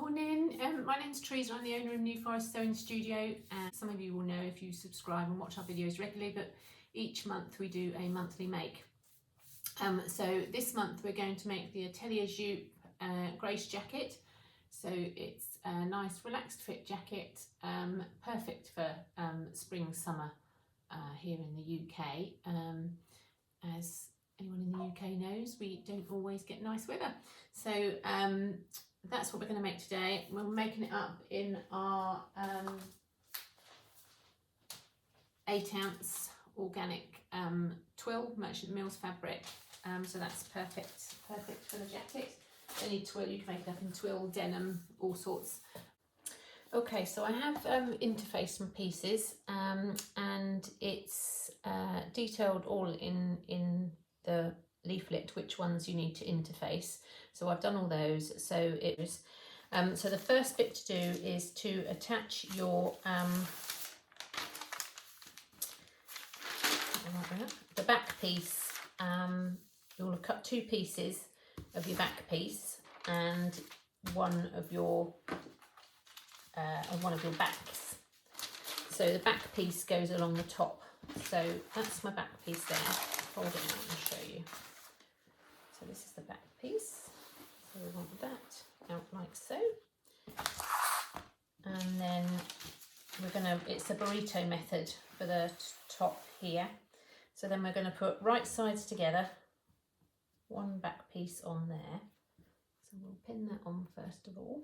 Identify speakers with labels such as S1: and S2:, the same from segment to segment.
S1: Morning, my name's Teresa. I'm the owner of New Forest Sewing Studio, and some of you will know if you subscribe and watch our videos regularly, but each month we do a monthly make. So this month we're going to make the Atelier Jupe Grace Jacket. So it's a nice relaxed fit jacket, perfect for spring, summer here in the UK. As anyone in the UK knows, we don't always get nice weather. So that's what we're going to make today. We're making it up in our 8-ounce organic twill Merchant Mills fabric. So that's perfect for the jacket. Any twill, you can make it up in twill, denim, all sorts. Okay, so I have interfaced some pieces, and it's detailed all in the leaflet which ones you need to interface. So I've done all those. So it was so the first bit to do is to attach your the back piece. You'll cut 2 pieces of your back piece and one of your backs. So the back piece goes along the top. So that's my back piece there. Hold it out and show you. So this is the back piece. So we want that out like so. And then we're gonna, it's a burrito method for the top here. So then we're gonna put right sides together, one back piece on there. So we'll pin that on first of all.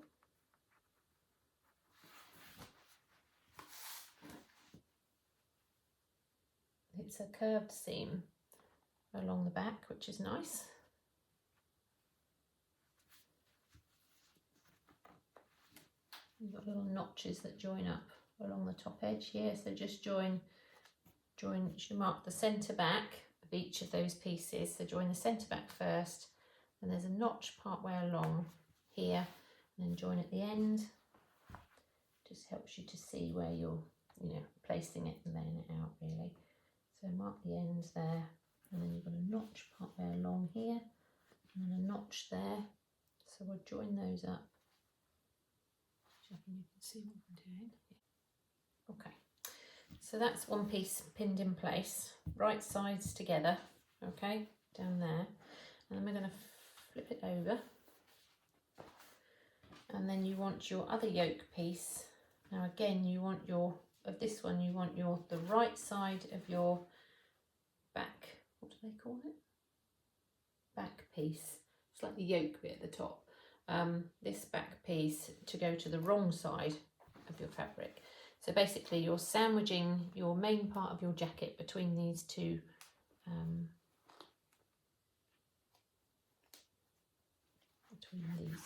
S1: It's a curved seam along the back, which is nice. You've got little notches that join up along the top edge here. So just join, you mark the centre back of each of those pieces. So join the centre back first, and there's a notch part way along here, and then join at the end. Just helps you to see where you're, placing it and laying it out really. So mark the ends there, and then you've got a notch part way along here, and then a notch there. So we'll join those up. You can see what I'm doing. Okay, so that's one piece pinned in place, right sides together, okay, down there. And then we're going to flip it over. And then you want your other yoke piece. Now again, you want your, of this one, you want the right side of your back, what do they call it? Back piece. It's like the yoke bit at the top. This back piece to go to the wrong side of your fabric. So basically you're sandwiching your main part of your jacket between these two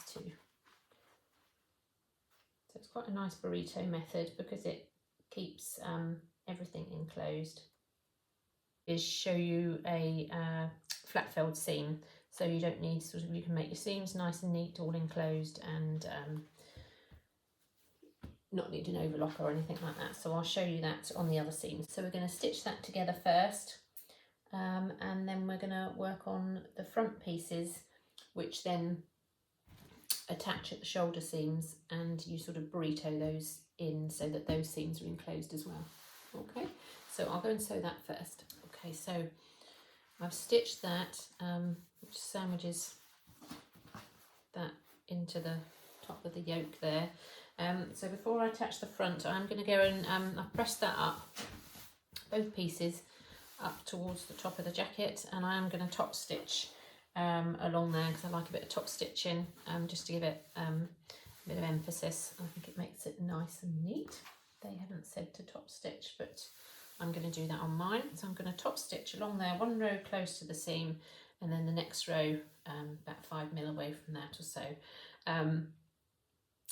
S1: So it's quite a nice burrito method because it keeps everything enclosed. Is show you a flat felled seam, so you don't need you can make your seams nice and neat, all enclosed, and not need an overlock or anything like that. So I'll show you that on the other seam. So we're going to stitch that together first, and then we're going to work on the front pieces, which then attach at the shoulder seams, and you sort of burrito those in so that those seams are enclosed as well. Okay, so I'll go and sew that first. Okay, so I've stitched that, which sandwiches that into the top of the yoke there. So before I attach the front, I'm going to go and I've pressed that up, both pieces up towards the top of the jacket, and I am going to top stitch along there because I like a bit of top stitching, just to give it a bit of emphasis. I think it makes it nice and neat. They haven't said to top stitch, but I'm going to do that on mine. So I'm going to top stitch along there, one row close to the seam, and then the next row about 5 mil away from that or so.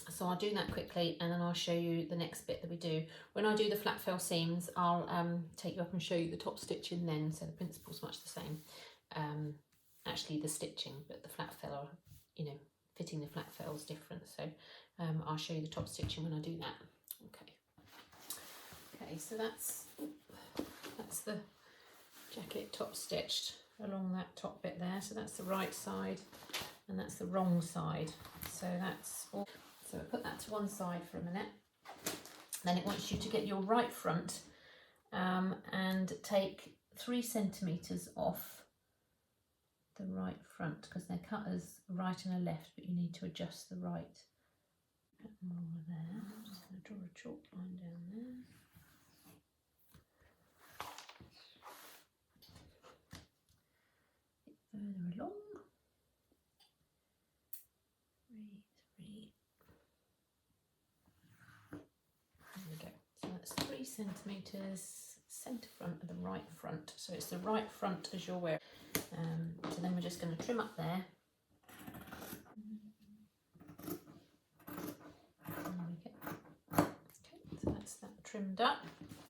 S1: So I'll do that quickly, and then I'll show you the next bit that we do. When I do the flat fell seams, I'll take you up and show you the top stitching then, so the principle's much the same. Actually the stitching, but the flat fell, fitting the flat fell is different. So I'll show you the top stitching when I do that. Okay, so that's the jacket top stitched along that top bit there. So that's the right side and that's the wrong side. So that's all. So we'll put that to one side for a minute. Then it wants you to get your right front and take 3 centimetres off the right front, because they're cut as right and a left, but you need to adjust the right. A bit more there. I'm just going to draw a chalk line down there. Further along. 3. There we go. So that's 3 centimetres, centre front of the right front. So it's the right front as you're wearing. So then we're just going to trim up there. Okay, so that's that trimmed up.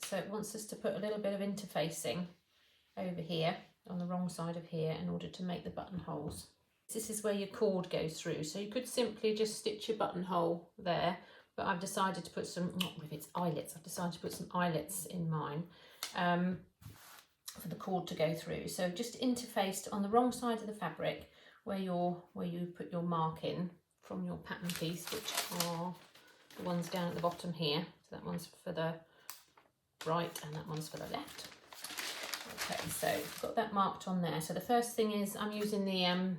S1: So it wants us to put a little bit of interfacing over here on the wrong side of here in order to make the buttonholes. This is where your cord goes through, so you could simply just stitch your buttonhole there, but I've decided to put some, not rivets, eyelets, I've decided to put some eyelets in mine for the cord to go through. So just interfaced on the wrong side of the fabric where you put your mark in from your pattern piece, which are the ones down at the bottom here. So that one's for the right and that one's for the left. Okay, so I've got that marked on there. So the first thing is I'm using the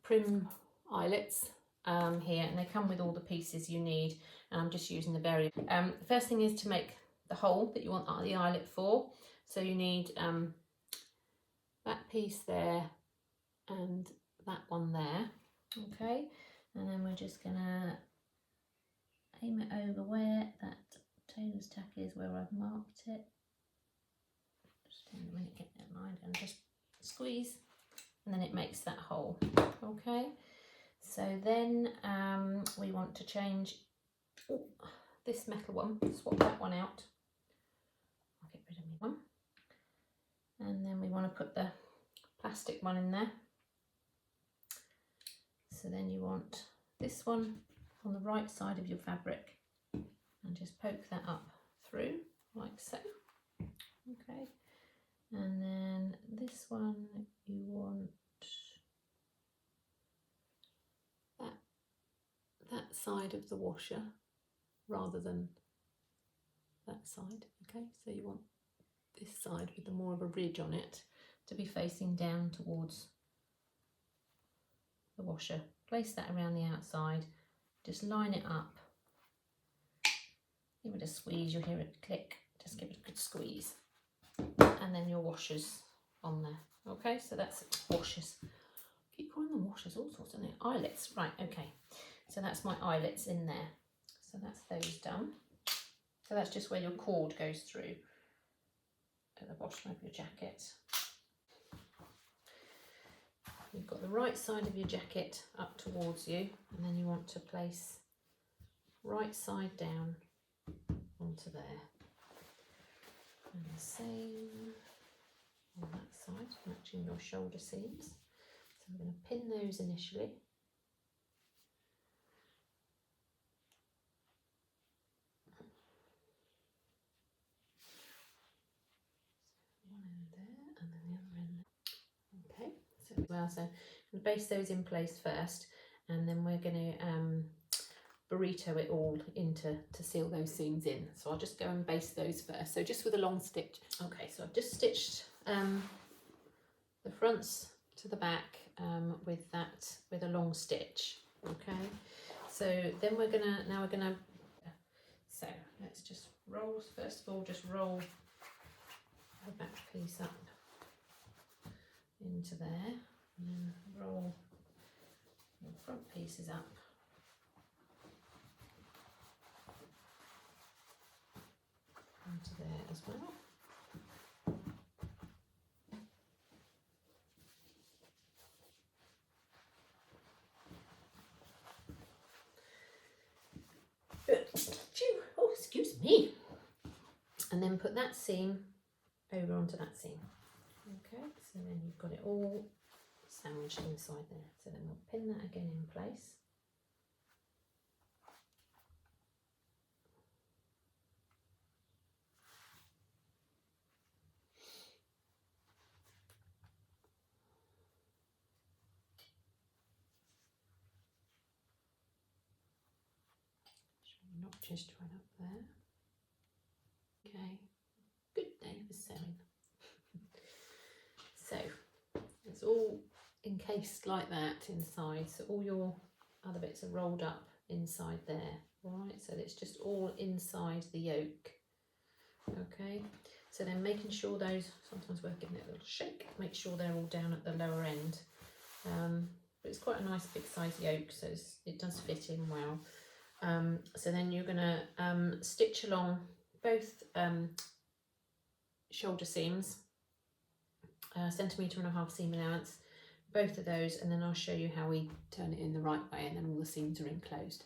S1: Prim eyelets here, and they come with all the pieces you need, and I'm just using the berry. The first thing is to make the hole that you want the eyelet for. So you need that piece there and that one there. Okay, and then we're just gonna aim it over where that tailor's tack is, where I've marked it. Just in a minute, get that lined, and just squeeze, and then it makes that hole. Okay, so then we want to change this metal one, swap that one out. I'll get rid of me one, and then we want to put the plastic one in there. So then you want this one on the right side of your fabric, and just poke that up through like so. Okay, and then this one you want that side of the washer rather than that side. Okay, so you want this side with the more of a ridge on it to be facing down towards the washer. Place that around the outside, just line it up, give it a squeeze, you'll hear it click, just give it a good squeeze, and then your washer's on there. Okay, so that's washers. I keep calling them washers, all sorts of things. Eyelets, right, okay. So that's my eyelets in there. So that's those done. So that's just where your cord goes through at the bottom of your jacket. You've got the right side of your jacket up towards you, and then you want to place right side down onto there. And the same on that side, matching your shoulder seams. So I'm going to pin those initially. So I'm going to base those in place first, and then we're going to burrito it all to seal those seams in. So I'll just go and base those first. So just with a long stitch. Okay, so I've just stitched the fronts to the back with a long stitch. Okay, so then we're gonna so let's just roll, first of all, just roll the back piece up into there, and then roll your front pieces up into there as well. Oh, excuse me. And then put that seam over onto that seam. Okay, so then you've got it all sandwiched inside there. So then we'll pin that again in place. notches join up there. Okay, good day for sewing. So it's all encased like that inside, so all your other bits are rolled up inside there. All right, so it's just all inside the yoke. Okay, so then making sure those, sometimes we're giving it a little shake, make sure they're all down at the lower end. But it's quite a nice big size yoke, so it does fit in well. So then you're going to stitch along both shoulder seams, 1.5 centimetre seam allowance, both of those, and then I'll show you how we turn it in the right way, and then all the seams are enclosed.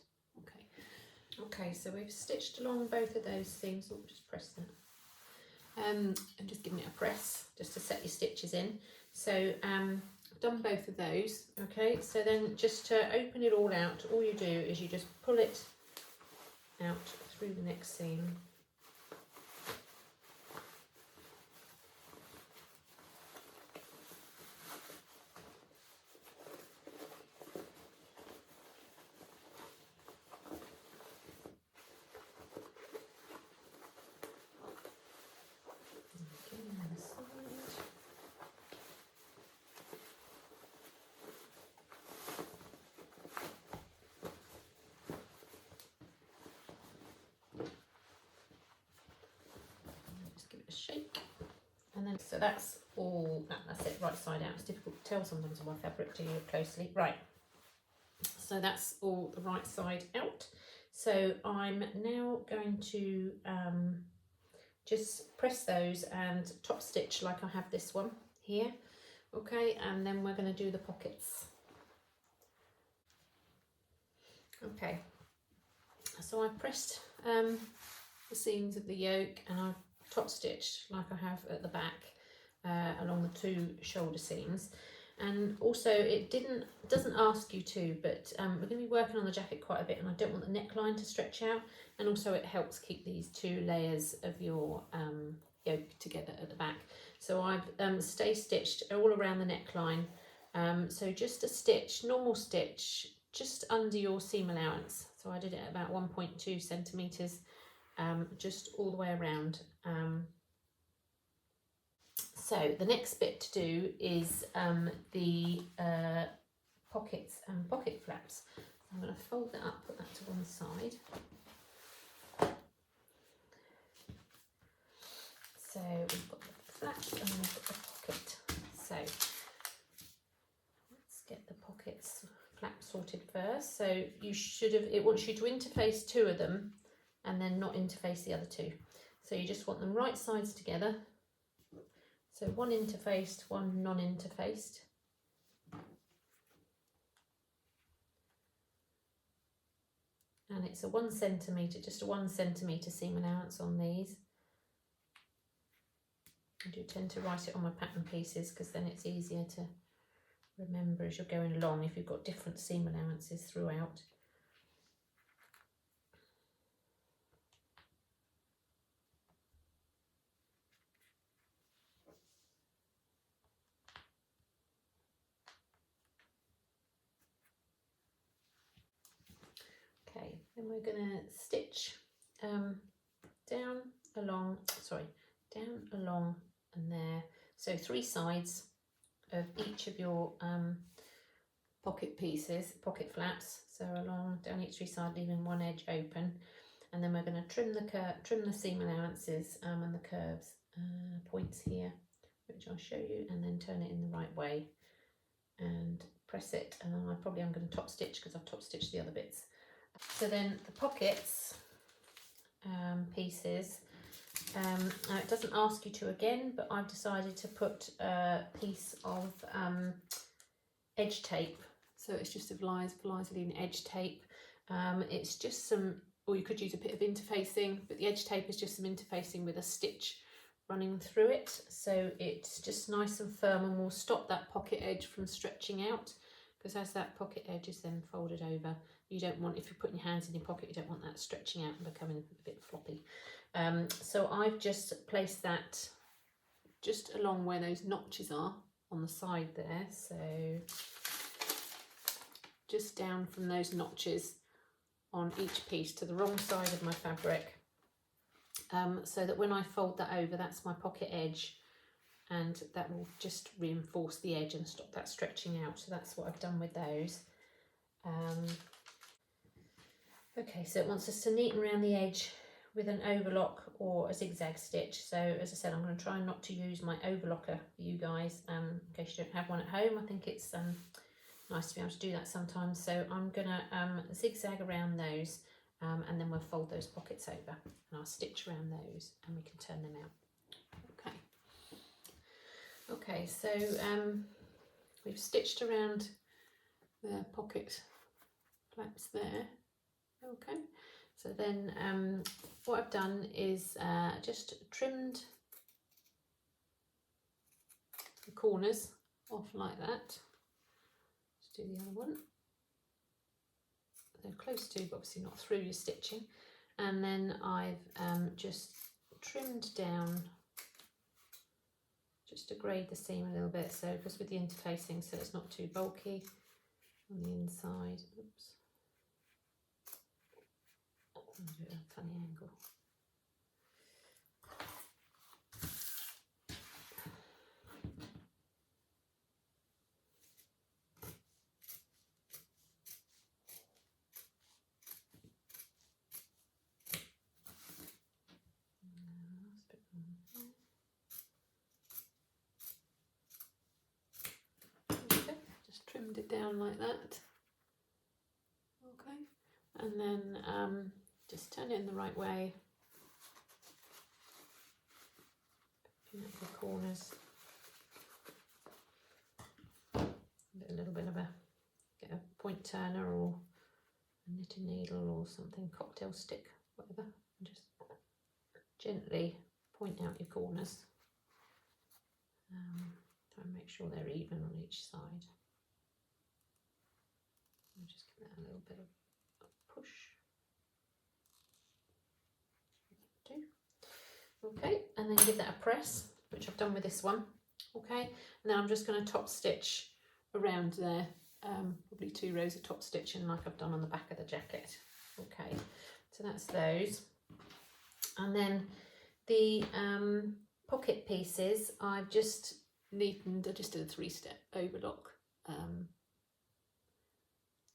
S1: Okay, so we've stitched along both of those seams. Oh, just press that. I'm just giving it a press just to set your stitches in. So I've done both of those. Okay, so then just to open it all out, all you do is you just pull it out through the next seam. Shake, and then so that's all that's it, right side out. It's difficult to tell sometimes on my fabric till you look closely. Right, so that's all the right side out. So I'm now going to just press those and top stitch like I have this one here. Okay, and then we're going to do the pockets. Okay, so I've pressed the seams of the yoke, and I've top stitched like I have at the back along the 2 shoulder seams. And also it doesn't ask you to, but we're going to be working on the jacket quite a bit, and I don't want the neckline to stretch out, and also it helps keep these 2 layers of your yoke together at the back. So I've stay stitched all around the neckline, so just a stitch, normal stitch, just under your seam allowance. So I did it at about 1.2 centimetres, just all the way around. So the next bit to do is the pockets and pocket flaps. I'm going to fold that up, put that to one side. So we've got the flaps and we've got the pocket. So let's get the pockets flap sorted first. So you should have, it wants you to interface 2 of them and then not interface the other 2. So you just want them right sides together. So one interfaced, one non-interfaced. And it's a 1 centimetre, just a 1 centimetre seam allowance on these. I do tend to write it on my pattern pieces because then it's easier to remember as you're going along if you've got different seam allowances throughout. Okay, then we're going to stitch down along and there. So 3 sides of each of your pocket pieces, pocket flaps. So along down each 3 sides, leaving one edge open, and then we're going to trim the seam allowances and the curves points here, which I'll show you, and then turn it in the right way and press it. And then I'm going to top stitch because I've top stitched the other bits. So then the pockets pieces, it doesn't ask you to again, but I've decided to put a piece of edge tape. So it's just a Vaseline edge tape. It's just some, or you could use a bit of interfacing, but the edge tape is just some interfacing with a stitch running through it. So it's just nice and firm and will stop that pocket edge from stretching out, because as that pocket edge is then folded over, you don't want, if you're putting your hands in your pocket, you don't want that stretching out and becoming a bit floppy. So I've just placed that just along where those notches are on the side there. So just down from those notches, on each piece to the wrong side of my fabric, so that when I fold that over, that's my pocket edge, and that will just reinforce the edge and stop that stretching out. So that's what I've done with those. Okay, so it wants us to neaten around the edge with an overlock or a zigzag stitch. So as I said, I'm going to try not to use my overlocker for you guys, in case you don't have one at home. I think it's nice to be able to do that sometimes. So I'm going to zigzag around those, and then we'll fold those pockets over, and I'll stitch around those and we can turn them out. Okay, so we've stitched around the pocket flaps there. Okay, so then what I've done is just trimmed the corners off like that. Let's do the other one. They're close to, but obviously not through your stitching. And then I've just trimmed down just to grade the seam a little bit, so just with the interlacing, so it's not too bulky on the inside. Oops. I'll do it at a funny angle. Okay, just trimmed it down like that. Okay, and then just turn it in the right way. Pin up the corners. A little bit of get a point turner or a knitting needle or something, cocktail stick, whatever, and just gently point out your corners. Try and make sure they're even on each side. I'll just give that a little bit of a push. Okay, and then give that a press, which I've done with this one. Okay, and then I'm just going to top stitch around there, probably 2 rows of top stitching like I've done on the back of the jacket. Okay, so that's those. And then the pocket pieces, I've just neatened, I just did a 3-step overlock,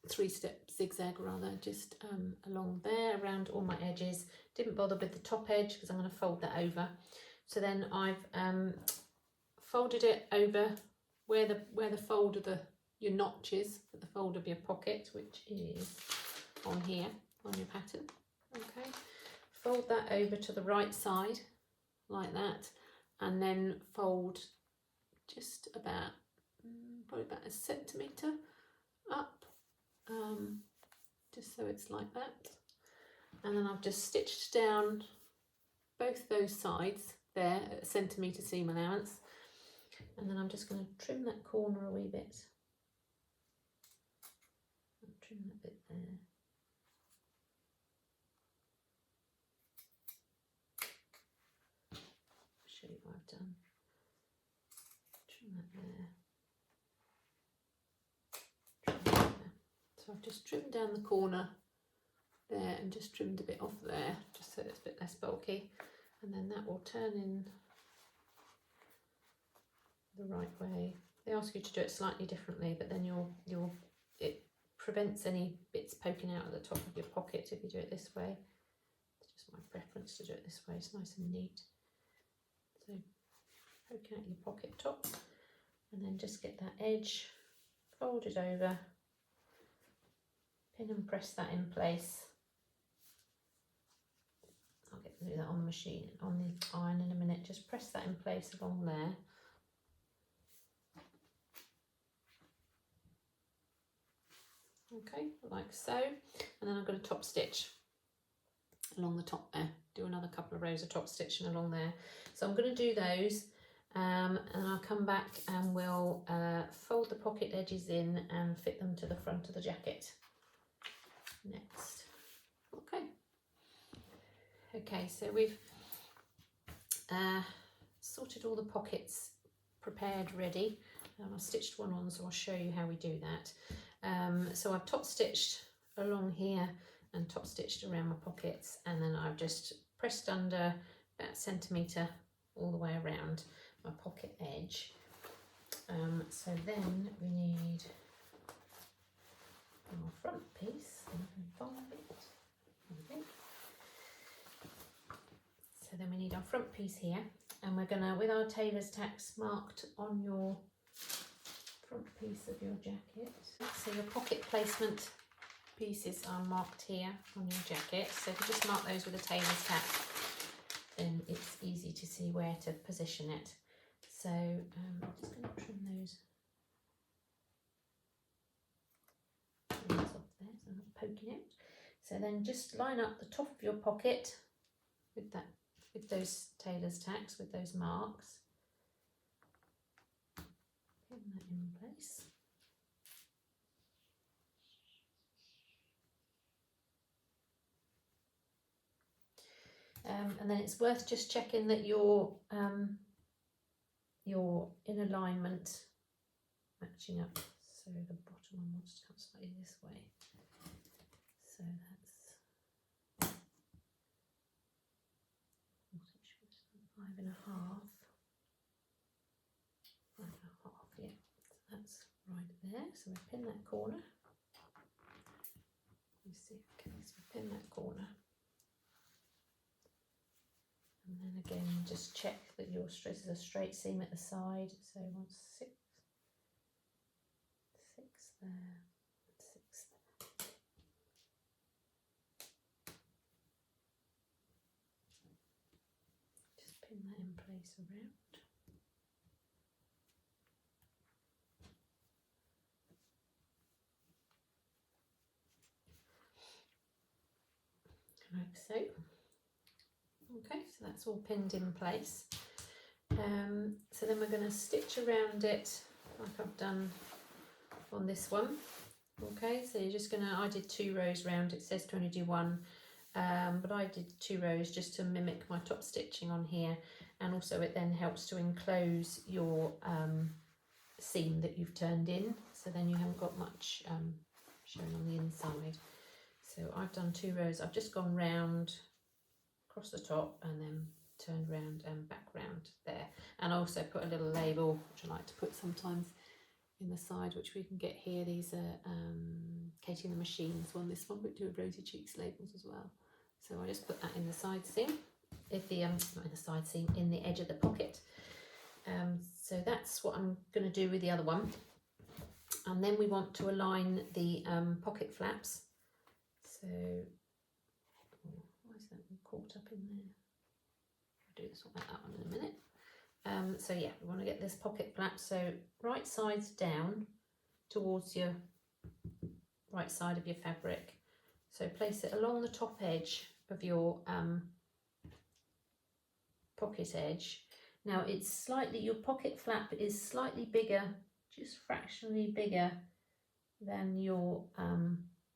S1: 3-step zigzag rather, just along there around all my edges. Didn't bother with the top edge because I'm going to fold that over. So then I've folded it over where the fold of your notches at the fold of your pocket, which is on here on your pattern. Okay, fold that over to the right side like that, and then fold just about probably about 1 centimetre up, just so it's like that. And then I've just stitched down both those sides there at 1 centimetre seam allowance, and then I'm just going to trim that corner a wee bit. I'll trim that bit there. I'll show you what I've done. Trim that there. Trim that there. So I've just trimmed down the corner there and just trimmed a bit off there, just so it's a bit less bulky, and then that will turn in the right way. They ask you to do it slightly differently, but then it prevents any bits poking out at the top of your pocket if you do it this way. It's just my preference to do it this way. It's nice and neat. So poke out your pocket top, and then just get that edge folded over, pin and press that in place. I'll get to do that on the machine, on the iron in a minute. Just press that in place along there. Okay, like so, and then I'm going to top stitch along the top there, do another couple of rows of top stitching along there. So I'm going to do those, and I'll come back and we'll fold the pocket edges in and fit them to the front of the jacket next. Okay, so we've sorted all the pockets prepared, ready. I've stitched one on, so I'll show you how we do that. So I've top stitched along here and top stitched around my pockets, and then I've just pressed under about a centimetre all the way around my pocket edge. So then we need our front piece. Okay. So then we need our front piece here, and we're gonna, with our tailor's tacks marked on your front piece of your jacket. So your pocket placement pieces are marked here on your jacket. So if you just mark those with a tailor's tack, then it's easy to see where to position it. So I'm just going to trim those off there so I'm not poking out. So then just line up the top of your pocket with that, with those tailor's tacks, with those marks. Pin that in place. And then it's worth just checking that you're in alignment, matching up. So the bottom one wants to come slightly this way. So that's 5.5. 5.5, yeah. So that's right there. So we pin that corner. You see, okay, so we pin that corner. And then again, just check that your this is a straight seam at the side. So 6 there, 6 there. Just pin that in place around. Like so. Okay, so that's all pinned in place. So then we're going to stitch around it like I've done on this one. Okay, so you're just going to, I did 2 rows round, it says to only do 1, but I did 2 rows just to mimic my top stitching on here, and also it then helps to enclose your seam that you've turned in, so then you haven't got much showing on the inside. So I've done 2 rows, I've just gone round across the top and then turned round and back round there, and I also put a little label which I like to put sometimes in the side, which we can get here. These are Katie and the Machines one, this one, but do a Rosy Cheeks labels as well. So I just put that in the side seam, if the not in the side seam, in the edge of the pocket. So that's what I'm going to do with the other one, and then we want to align the pocket flaps. So why is that one caught up in there? I'll do this one like that one in a minute. So yeah, we want to get this pocket flap, so right sides down towards your right side of your fabric. So place it along the top edge of your pocket edge. Now it's slightly, your pocket flap is slightly bigger, just fractionally bigger than your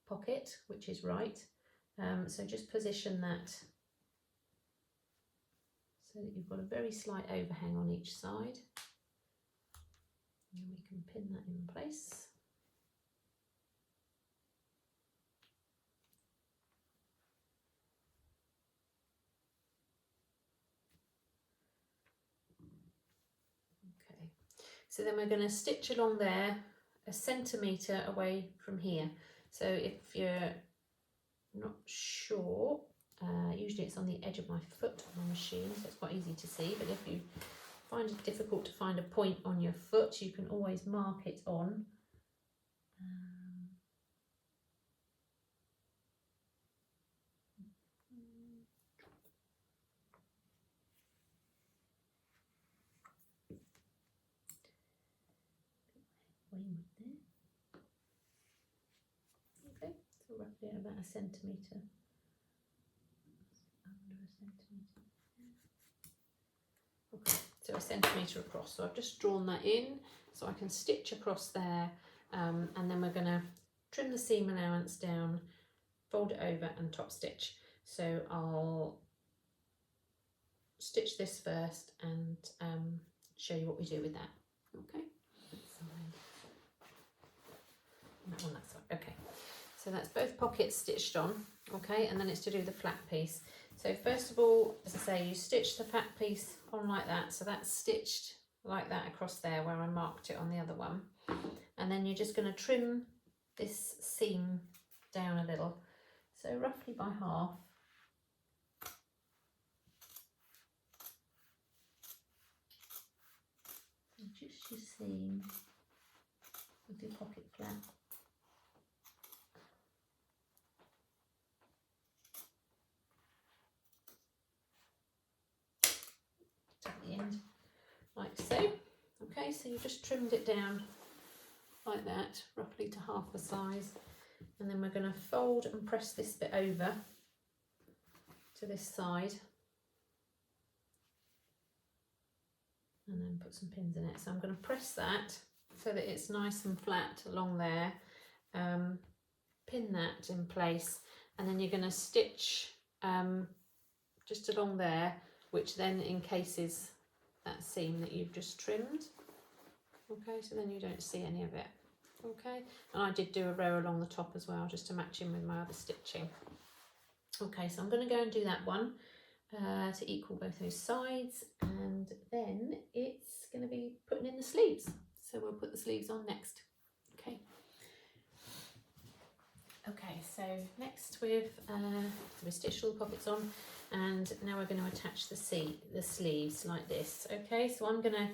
S1: pocket, which is right. So just position that so that you've got a very slight overhang on each side, and we can pin that in place. Okay, so then we're going to stitch along there 1 centimetre away from here. So if you're not sure, usually it's on the edge of my foot on the machine, so it's quite easy to see, but if you find it difficult to find a point on your foot, you can always mark it on. Okay, so roughly about 1 centimetre. Under 1 centimetre. Okay, so 1 centimetre across. So I've just drawn that in so I can stitch across there, and then we're going to trim the seam allowance down, fold it over and top stitch. So I'll stitch this first and show you what we do with that. Okay, that one that side. Okay, so that's both pockets stitched on. Okay, and then it's to do the flat piece. So first of all, as I say, you stitch the flat piece on like that, so that's stitched like that across there where I marked it on the other one, and then you're just going to trim this seam down a little, so roughly by half. Just your seam with your pocket flap. At the end, like so. Okay, so you just trimmed it down like that, roughly to half the size, and then we're going to fold and press this bit over to this side, and then put some pins in it. So I'm going to press that so that it's nice and flat along there, pin that in place, and then you're going to stitch just along there, which then encases that seam that you've just trimmed. Okay, so then you don't see any of it. Okay, and I did do a row along the top as well, just to match in with my other stitching. Okay, so I'm going to go and do that one to equal both those sides, and then it's going to be putting in the sleeves. So we'll put the sleeves on next. Okay. Okay, so next we've stitched all the pockets on, and now we're going to attach the sleeves like this. Okay, so I'm going to,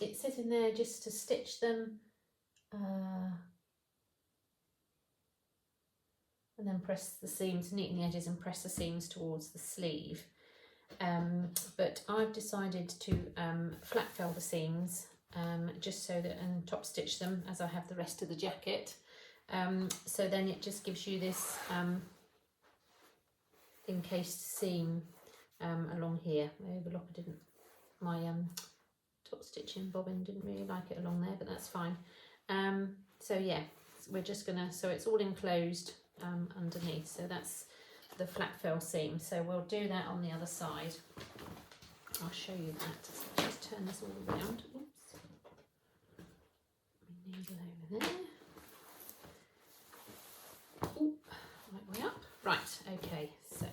S1: it says in there just to stitch them and then press the seams, neaten the edges and press the seams towards the sleeve. But I've decided to flat fell the seams just so that, and top stitch them as I have the rest of the jacket. So then it just gives you this encased seam along here. My overlocker didn't, my top stitching bobbin didn't really like it along there, but that's fine. So yeah, we're just gonna, so it's all enclosed underneath, so that's the flat fell seam. So we'll do that on the other side. I'll show you that. So just turn this all around. Oops. Needle over there. Ooh, right way up. Right, okay, so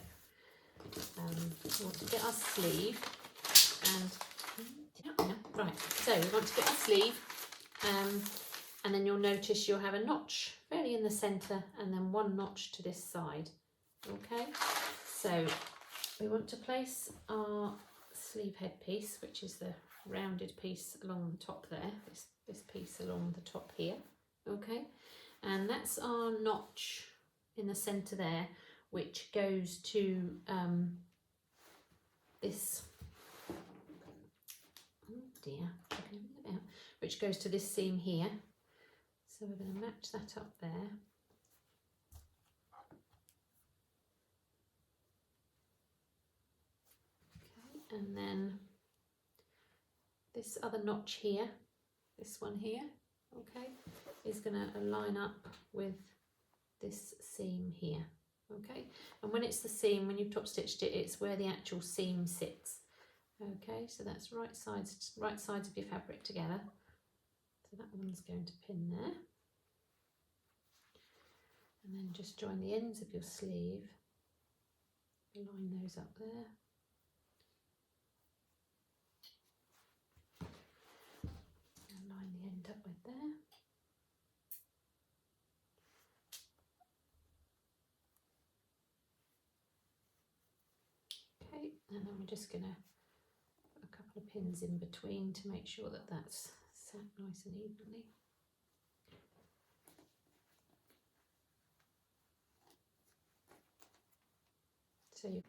S1: we want to get our sleeve, and right, so we want to get our sleeve, and then you'll notice you'll have a notch fairly in the centre and then one notch to this side. Okay, so we want to place our sleeve head piece, which is the rounded piece along the top there, this piece along the top here. Okay, and that's our notch in the centre there, which goes to this, oh dear, which goes to this seam here. So we're going to match that up there. Okay, and then this other notch here, this one here, okay, is going to line up with this seam here. Okay, and when it's the seam, when you've top stitched it, it's where the actual seam sits. Okay, so that's right sides of your fabric together. So that one's going to pin there. And then just join the ends of your sleeve, line those up there. And line the end up with there. Okay, and then we're just going to put a couple of pins in between to make sure that that's set nice and evenly. So you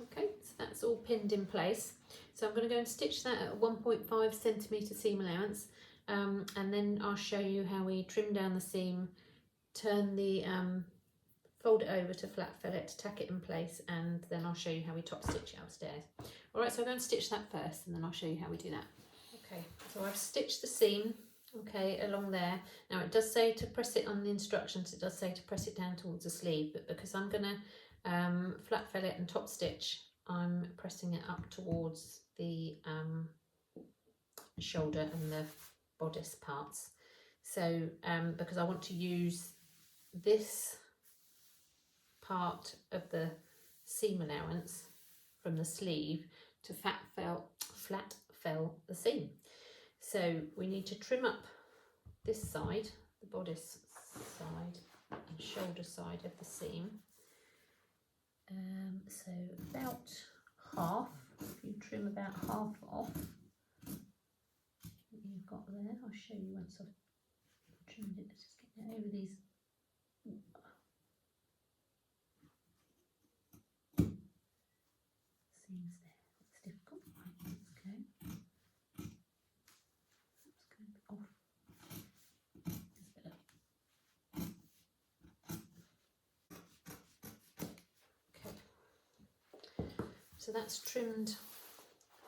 S1: okay, so that's all pinned in place. So I'm going to go and stitch that at 1.5 centimetre seam allowance, and then I'll show you how we trim down the seam, turn the fold it over to flat fillet, tack it in place, and then I'll show you how we top stitch it upstairs. Alright, so I'm going to stitch that first and then I'll show you how we do that. Okay, so I've stitched the seam, okay, along there. Now it does say to press it on the instructions, it does say to press it down towards the sleeve, but because I'm going to flat fillet and top stitch, I'm pressing it up towards the shoulder and the bodice parts. So because I want to use this part of the seam allowance from the sleeve to flat fell the seam. So we need to trim up this side, the bodice side and shoulder side of the seam. So about half, if you trim about half off what you've got there, I'll show you once I've trimmed it. Let's just get that over these seams there. That's difficult. Right, let's go. Let's go a bit off. Just a bit up. Okay. So that's trimmed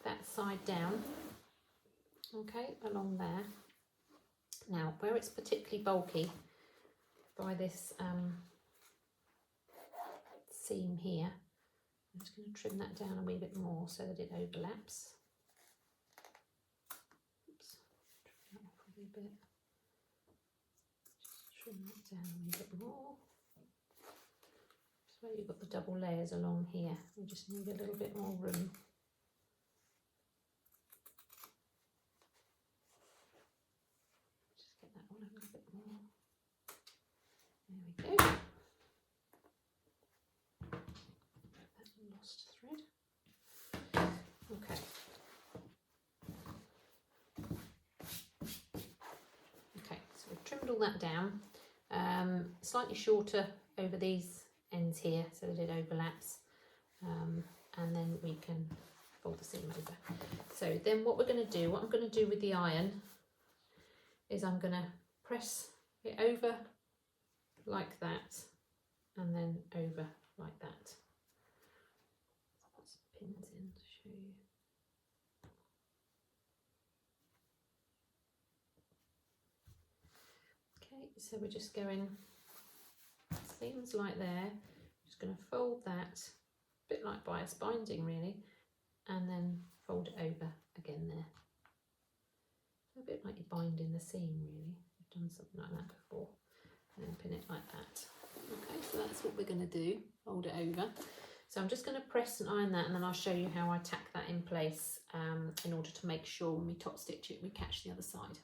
S1: that side down. Okay, along there. Now, where it's particularly bulky by this seam here, I'm just going to trim that down a wee bit more so that it overlaps. Oops, trim that off a wee bit. Just trim that down a wee bit more. So you've got the double layers along here. We just need a little bit more room. Just get that one a little bit more. There we go. That lost thread. Okay. Okay, so we've trimmed all that down. Slightly shorter over these ends here so that it overlaps, and then we can fold the seam over. So then what I'm going to do with the iron is I'm going to press it over like that and then over like that. Put some pins in to show you. Okay, so we're just going seams like there, just going to fold that, a bit like bias binding really, and then fold it over again there. A bit like you're binding the seam really. I've done something like that before. And then pin it like that. Okay, so that's what we're going to do, fold it over. So I'm just going to press and iron that, and then I'll show you how I tack that in place in order to make sure when we top stitch it we catch the other side.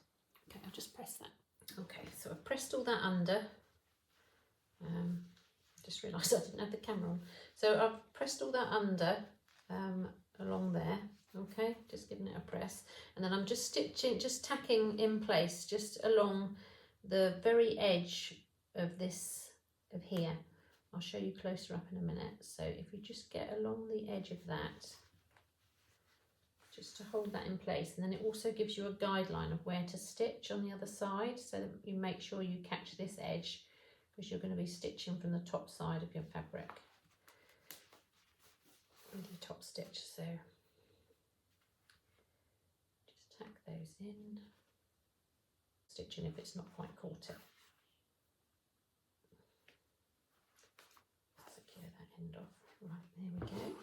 S1: Okay, I'll just press that. Okay, so I've pressed all that under. Just realised I didn't have the camera on. So I've pressed all that under along there. Okay, just giving it a press, and then I'm just stitching, just tacking in place just along the very edge of this, of here. I'll show you closer up in a minute. So if you just get along the edge of that, just to hold that in place, and then it also gives you a guideline of where to stitch on the other side, so that you make sure you catch this edge, because you're going to be stitching from the top side of your fabric with your top stitch. So just tack those in, stitching if it's not quite caught it. Secure that end off. Right, there we go.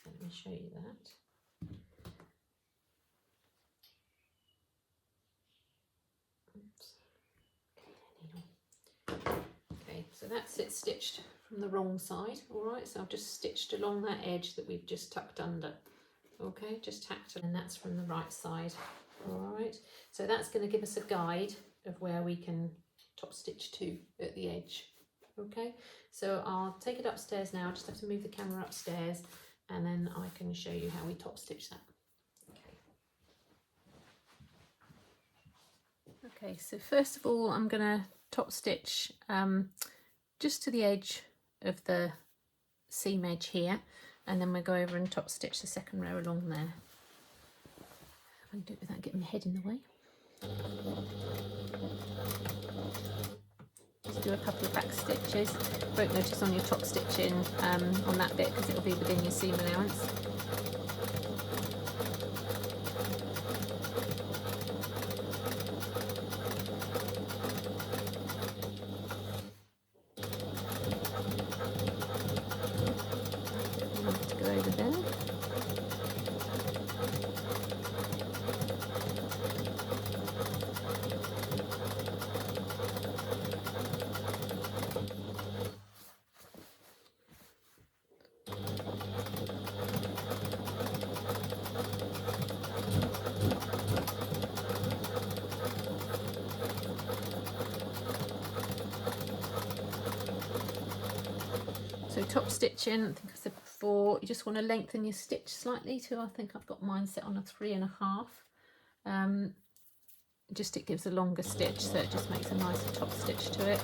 S1: So let me show you that. Okay, so that's it stitched from the wrong side. All right, so I've just stitched along that edge that we've just tucked under. Okay, just tacked, and that's from the right side. All right, so that's going to give us a guide of where we can top stitch to at the edge. Okay, so I'll take it upstairs now. I just have to move the camera upstairs, and then I can show you how we top stitch that. Okay, so first of all I'm going to top stitch just to the edge of the seam edge here, and then we'll go over and top stitch the second row along there. I can do it without getting my head in the way. Just do a couple of back stitches. Won't notice on your top stitching on that bit because it'll be within your seam allowance. stitching, I think I said before, you just want to lengthen your stitch slightly to, I think I've got mine set on a 3.5. Just it gives a longer stitch, so it just makes a nicer top stitch to it.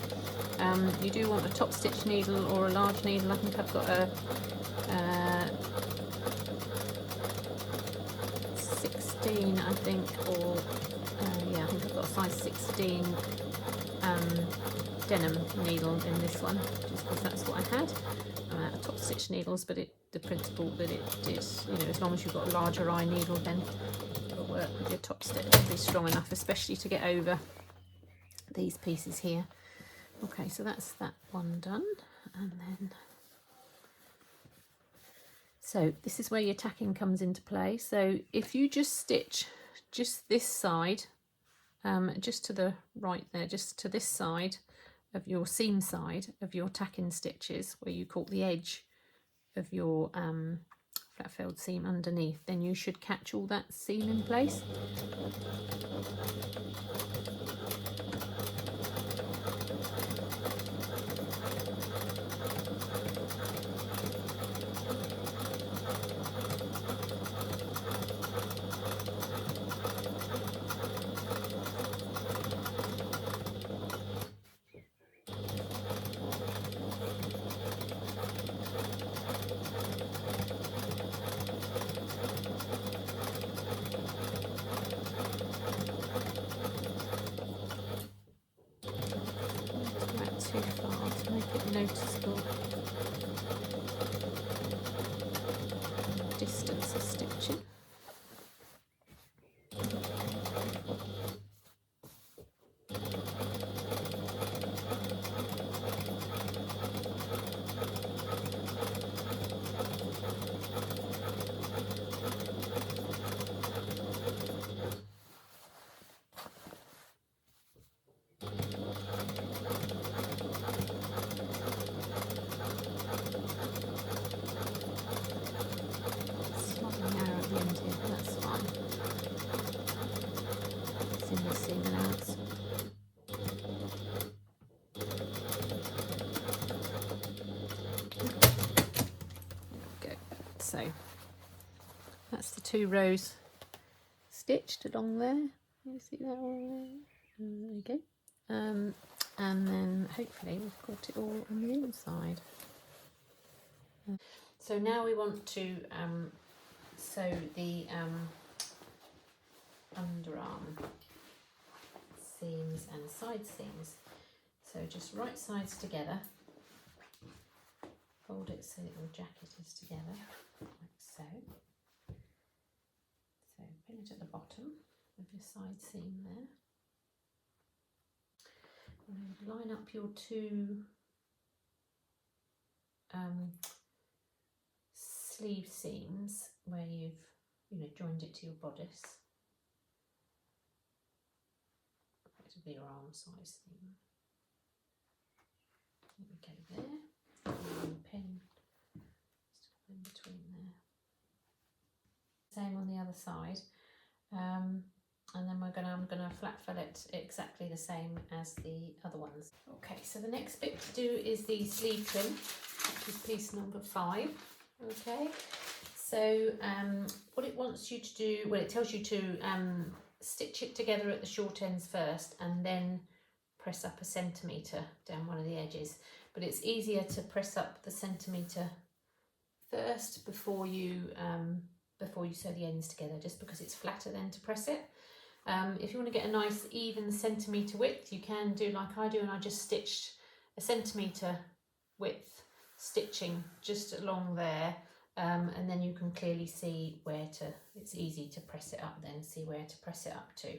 S1: You do want a top stitch needle or a large needle. I think I've got a 16, I think, or yeah, I think I've got a size 16 denim needle in this one, just because that's what I had. I'm out of top stitch needles, but the principle that it did, you know, as long as you've got a larger eye needle, then it'll work with your top stitch. It'll be strong enough, especially to get over these pieces here. Okay, so that's that one done, and then so this is where your tacking comes into play. So if you just stitch just this side, just to the right there, just to this side of your seam side of your tacking stitches, where you caught the edge of your flat felled seam underneath, then you should catch all that seam in place. Too far to make it noticeable. Distance of stitching. That's fine. It's in the seam allowance. There we go. So that's the 2 rows stitched along there. You see that all there? There we go. And then hopefully we've got it all on the inside. So now we want to sew the underarm seams and side seams. So just right sides together, fold it so that your jacket is together, like so. So pin it at the bottom of your side seam there. And line up your 2 sleeve seams where you've joined it to your bodice. Effectively your arm size seam. There we go there. And pin in between there. Same on the other side. And then I'm gonna flat fillet exactly the same as the other ones. Okay, so the next bit to do is the sleeve trim, which is piece number 5. Okay, so what it wants you to do, well, it tells you to stitch it together at the short ends first and then press up a centimetre down one of the edges. But it's easier to press up the centimetre first before you sew the ends together, just because it's flatter then to press it. If you want to get a nice even centimetre width, you can do like I do, and I just stitched a centimetre width stitching just along there, and then you can clearly see where to, it's easy to press it up then, see where to press it up to.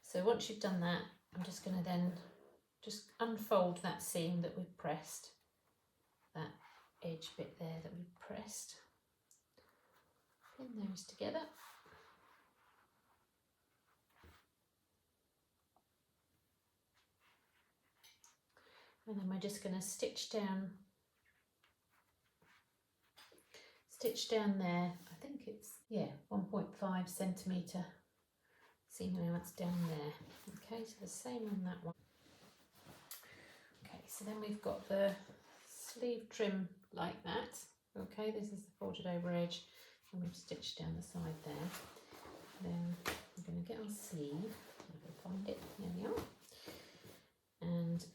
S1: So once you've done that, I'm just going to then just unfold that seam that we've pressed, that edge bit there that we've pressed, pin those together. And then we're just going to stitch down there. I think it's 1.5 centimetre seam allowance down there. Okay, so the same on that one. Okay, so then we've got the sleeve trim like that. Okay, this is the folded over edge, and we've stitched down the side there. Then we're going to get our sleeve. I can find it. There we are. And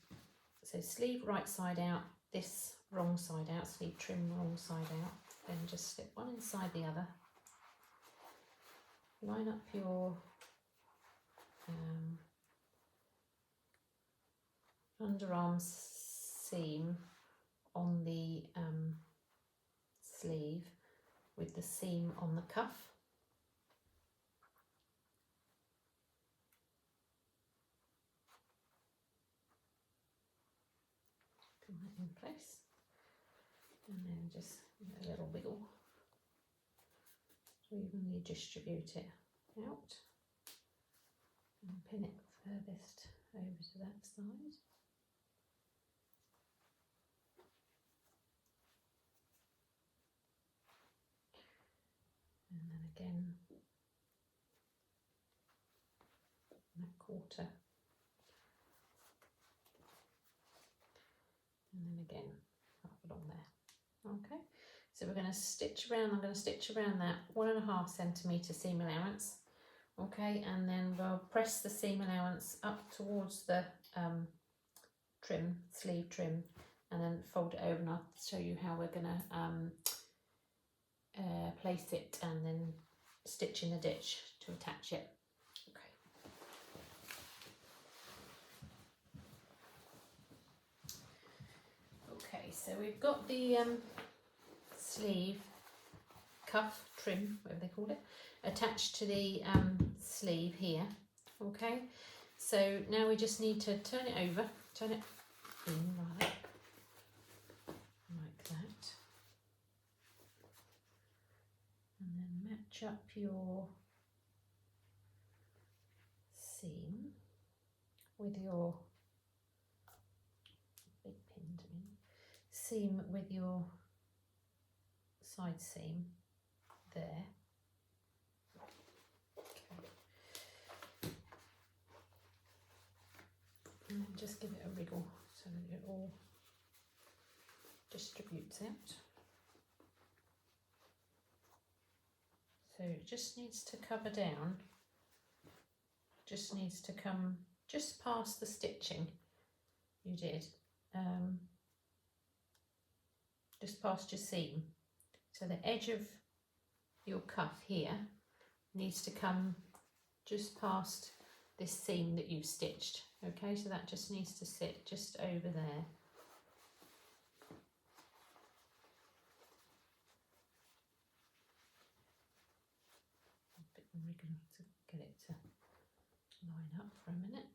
S1: so sleeve right side out, this wrong side out, sleeve trim wrong side out. Then just slip one inside the other. Line up your underarm seam on the sleeve with the seam on the cuff. Pin that in place, and then just give it a little wiggle to evenly distribute it out, and pin it furthest over to that side. And then again that quarter, and then again half along there. Okay, so we're going to stitch around. I'm going to stitch around that 1.5 centimetre seam allowance. Okay, and then we'll press the seam allowance up towards the trim, sleeve trim, and then fold it over, and I'll show you how we're going to place it and then stitch in the ditch to attach it. Okay, so we've got the sleeve cuff trim, whatever they call it, attached to the sleeve here. Okay, so now we just need to turn it over, turn it in rather, like that, and then match up your seam with your big pin to me, seam with your side seam there. Okay. And just give it a wriggle so that it all distributes out. So it just needs to cover down, just needs to come just past the stitching you did, just past your seam. So the edge of your cuff here needs to come just past this seam that you've stitched. Okay, so that just needs to sit just over there. A bit of wriggle to get it to line up for a minute.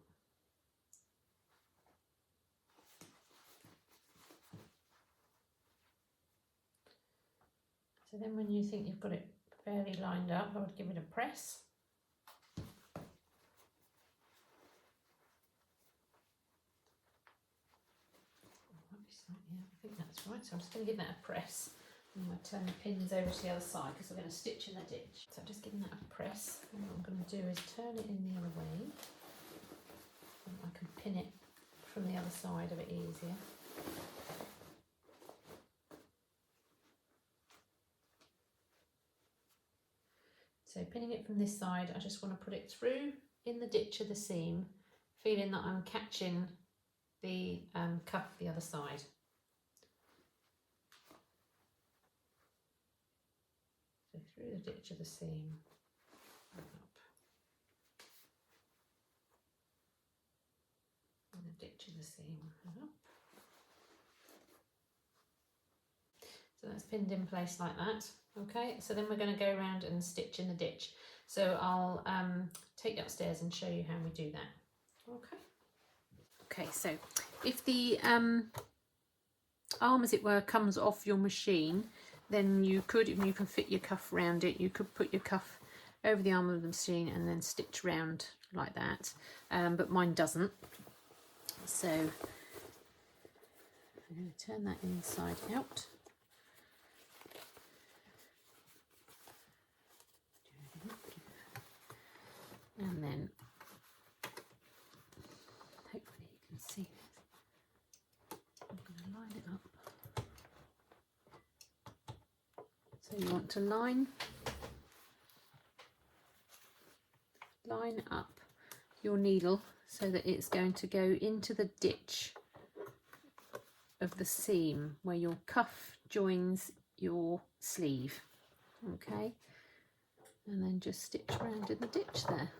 S1: So then when you think you've got it fairly lined up, I would give it a press. I think that's right, so I'm just going to give that a press. I'm going to turn the pins over to the other side because we're going to stitch in the ditch. So I'm just giving that a press, and what I'm going to do is turn it in the other way. And I can pin it from the other side a bit easier. So pinning it from this side, I just want to put it through in the ditch of the seam, feeling that I'm catching the cuff the other side. So through the ditch of the seam, and up. And the ditch of the seam, and up. So that's pinned in place like that. Okay, so then we're going to go around and stitch in the ditch. So I'll take you upstairs and show you how we do that. Okay. Okay, so if the arm, as it were, comes off your machine, then you could, if you can fit your cuff around it, you could put your cuff over the arm of the machine and then stitch round like that. But mine doesn't. So I'm going to turn that inside out. And then hopefully you can see this. I'm going to line it up you want to line up your needle so that it's going to go into the ditch of the seam where your cuff joins your sleeve. Okay, and then just stitch around in the ditch there.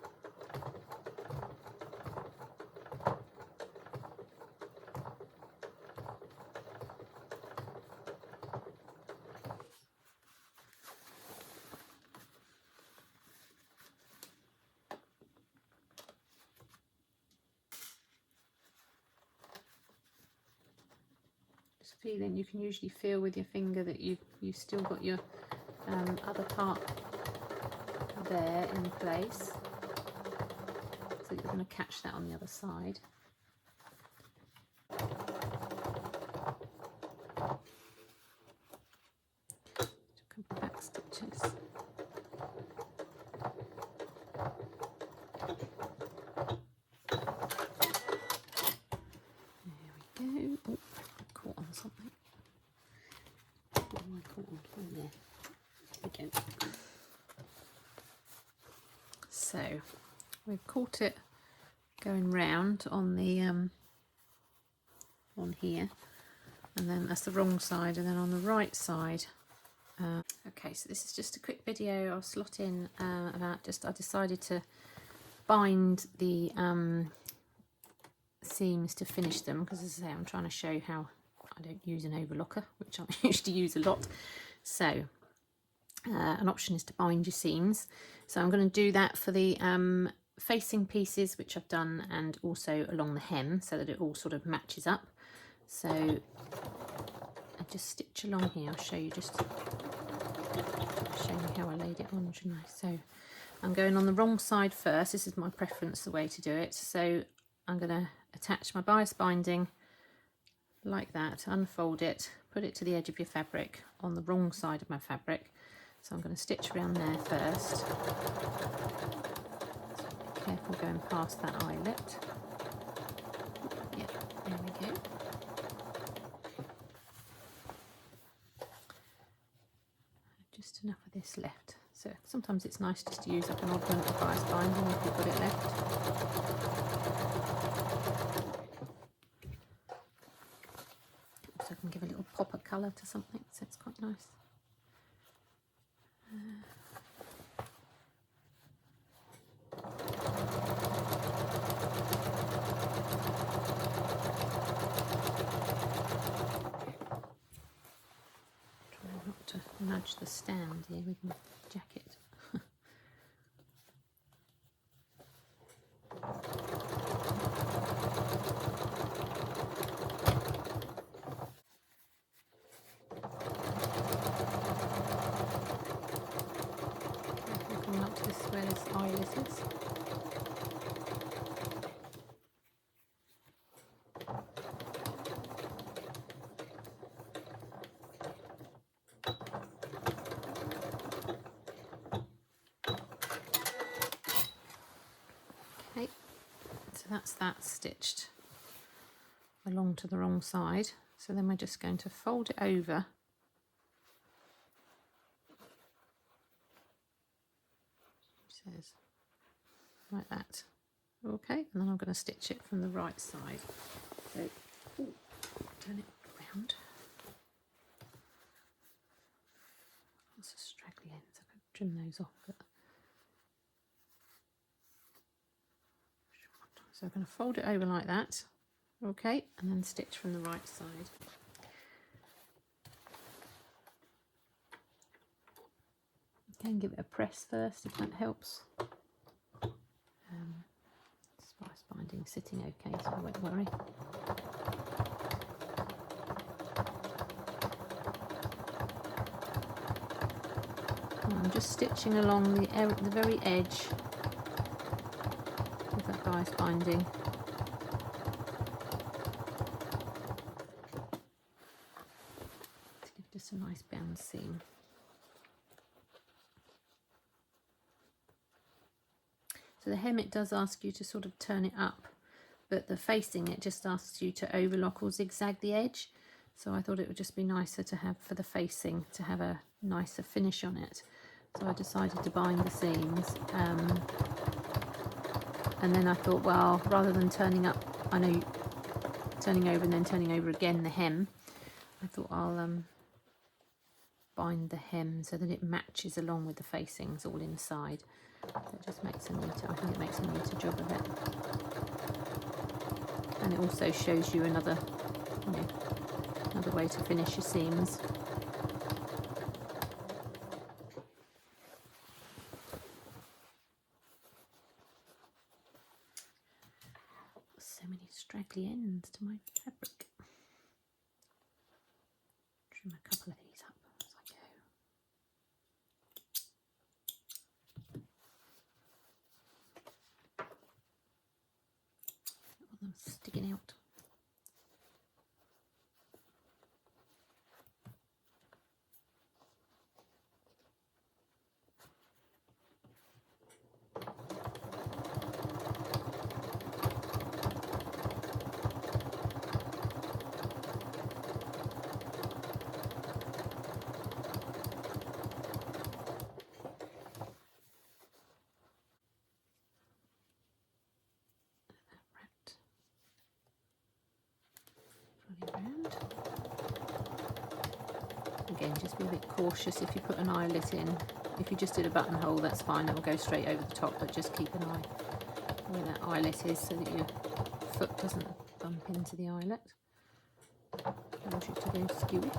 S1: Feeling, you can usually feel with your finger that you've still got your other part there in place, so you're going to catch that on the other side. A couple back stitches. There we go. Oh, caught on something. What am I caught on? Oh, there. There we go. So we've caught it going round on the on here, and then that's the wrong side, and then on the right side. Okay, so this is just a quick video I'll slot in about I decided to bind the seams to finish them, because as I say, I'm trying to show how I don't use an overlocker, which I usually use a lot. So an option is to bind your seams. So I'm going to do that for the facing pieces, which I've done, and also along the hem, so that it all sort of matches up. So I just stitch along here. I'll show you how I laid it on, shouldn't I? So I'm going on the wrong side first. This is my preference, the way to do it. So I'm going to attach my bias binding like that, unfold it, put it to the edge of your fabric on the wrong side of my fabric. So I'm going to stitch around there first. So be careful going past that eyelet. Yeah, there we go. Just enough of this left. So sometimes it's nice just to use up an oddment of bias binding if you've got it left. So I can give a little pop of colour to something, so it's quite nice. Try not to nudge the stand here with my jacket. Coming up to this where this eyelet is. Okay, so that's that stitched along to the wrong side. So then we're just going to fold it over . Says like that. Okay, and then I'm going to stitch it from the right side. So turn it round. Lots of straggly ends. I could trim those off, but so I'm going to fold it over like that. Okay, and then stitch from the right side. You can give it a press first if that helps. Spice binding sitting okay, so I won't worry. And I'm just stitching along the very edge with that bias binding. To give just a nice bound seam. So the hem, it does ask you to sort of turn it up, but the facing, it just asks you to overlock or zigzag the edge. So I thought it would just be nicer to have, for the facing, to have a nicer finish on it. So I decided to bind the seams, and then I thought, well, rather than turning up, I know turning over and then turning over again the hem, I thought I'll bind the hem so that it matches along with the facings all inside. So it just makes a neater, I think it makes a neater job of it. And it also shows you another, you know, another way to finish your seams. So many straggly ends to my fabric. Trim a couple of these up as I go. Don't want them sticking out. Around. Again, just be a bit cautious if you put an eyelet in. If you just did a buttonhole, that's fine, it will go straight over the top, but just keep an eye where that eyelet is so that your foot doesn't bump into the eyelet. I want it to go skewy.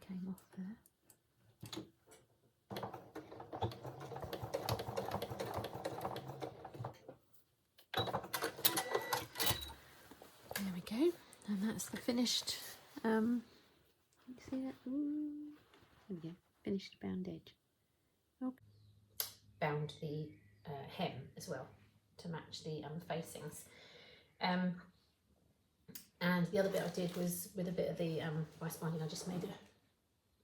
S1: Came off there. There we go, and that's the finished, you see that? Ooh. There we go, finished bound edge. Okay. Bound the hem as well to match the facings. And the other bit I did was with a bit of the vice binding, I just made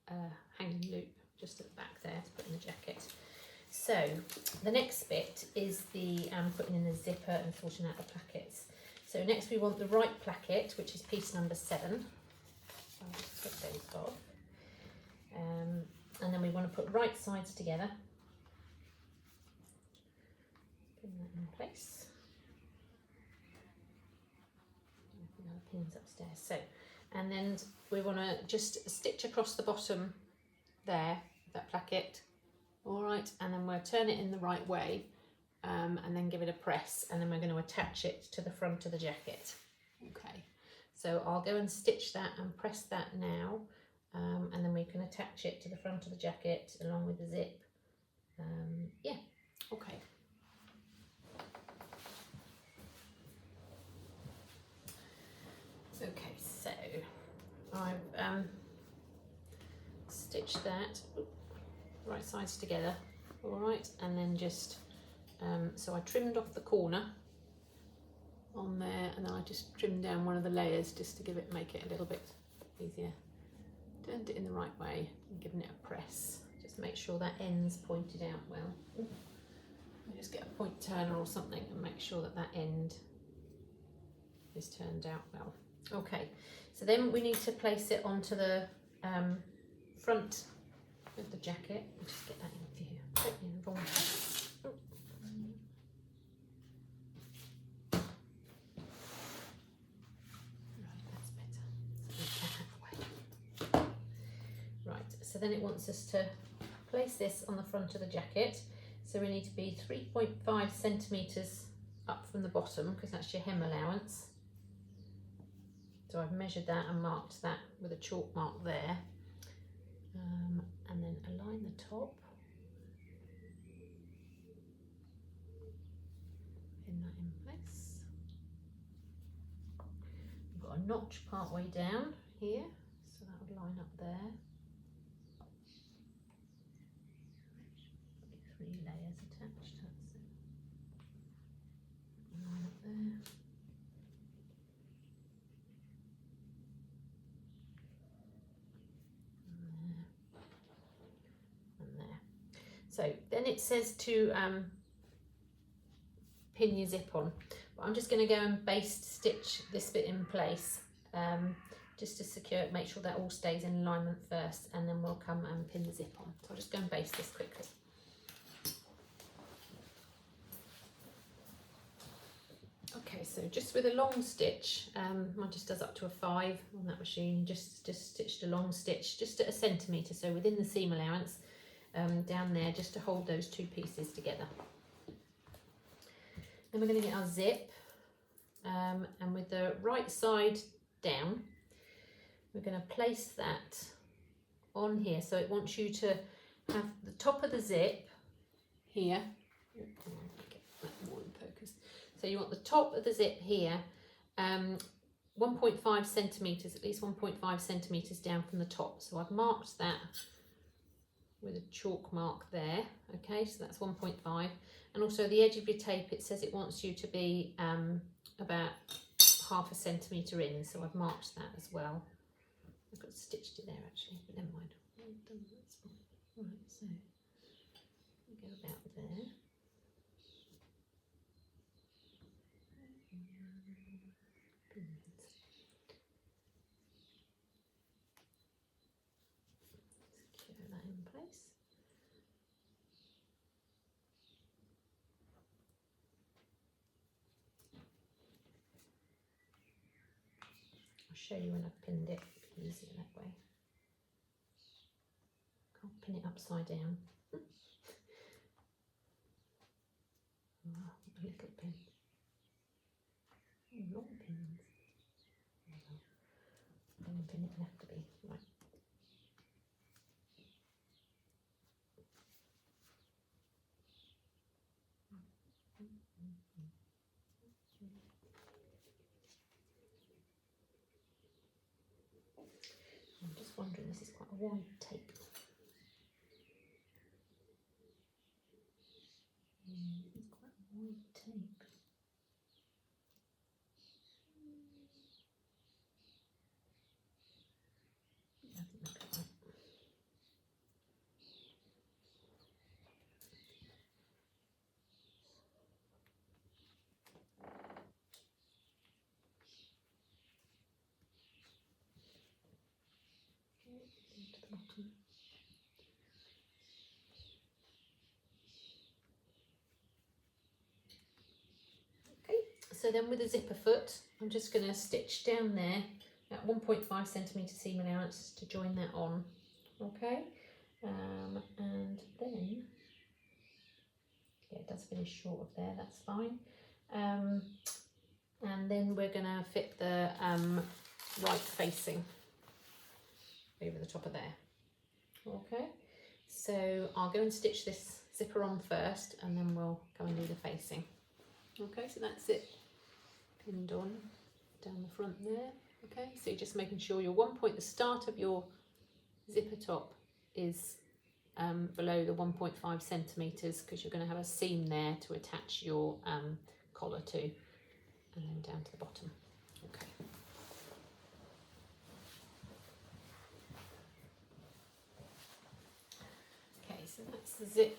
S1: a hanging loop just at the back there to put in the jacket. So the next bit is the putting in the zipper and sorting out the plackets. So next we want the right placket, which is piece number 7. I'll just take those off. And then we want to put right sides together. Pin that in place. The other pins upstairs. So, and then we want to just stitch across the bottom there, that placket. All right, and then we'll turn it in the right way, and then give it a press, and then we're going to attach it to the front of the jacket. Okay, so I'll go and stitch that and press that now, and then we can attach it to the front of the jacket along with the zip. Yeah, okay. Okay, so I've stitched that right sides together, all right, and then just so I trimmed off the corner on there, and then I just trimmed down one of the layers just to make it a little bit easier. Turned it in the right way and given it a press. Just make sure that end's pointed out well. I just get a point turner or something and make sure that that end is turned out well. Okay, so then we need to place it onto the front of the jacket. I'll just get that in view. Right, that's better. Right, so then it wants us to place this on the front of the jacket. So we need to be 3.5 centimetres up from the bottom because that's your hem allowance. So I've measured that and marked that with a chalk mark there. And then align the top. Pin that in place. We've got a notch part way down here, so that would line up there. 3 layers attached, that's it. Line up there. And there. So then it says to pin your zip on. But I'm just going to go and baste stitch this bit in place, just to secure it, make sure that all stays in alignment first, and then we'll come and pin the zip on. So I'll just go and baste this quickly. Okay, so just with a long stitch, mine just does up to a 5 on that machine, just stitched a long stitch just at a centimetre, so within the seam allowance, down there, just to hold those two pieces together. Then we're going to get our zip, and with the right side down, we're going to place that on here. So it wants you to have the top of the zip here. Get that more in focus. So you want the top of the zip here, 1.5 centimetres, at least 1.5 centimetres down from the top. So I've marked that with a chalk mark there. Okay, so that's 1.5. And also the edge of your tape, it says it wants you to be about half a centimetre in. So I've marked that as well. I've got stitched it there actually, but never mind. That's fine. Right, so we go about there. Secure that in place. I'll show you when I've pinned it, it'll be easier that way. Can't pin it upside down. Oh, a little pin. Oh, long pins. Long pin it will have to be. Right. I'm just wondering, this is quite a wide tape. It's quite a wide tape. I think that's right. Into the bottom. Okay, so then with a zipper foot, I'm just going to stitch down there at 1.5 centimetre seam allowance to join that on. Okay, and then, yeah, it does finish short of there, that's fine. And then we're going to fit the right facing over the top of there. Okay, so I'll go and stitch this zipper on first, and then we'll come and do the facing. Okay, so that's it pinned on down the front there. Okay, so you're just making sure your the start of your zipper top is below the 1.5 centimetres, because you're going to have a seam there to attach your collar to, and then down to the bottom. Okay. Okay, so that's the zip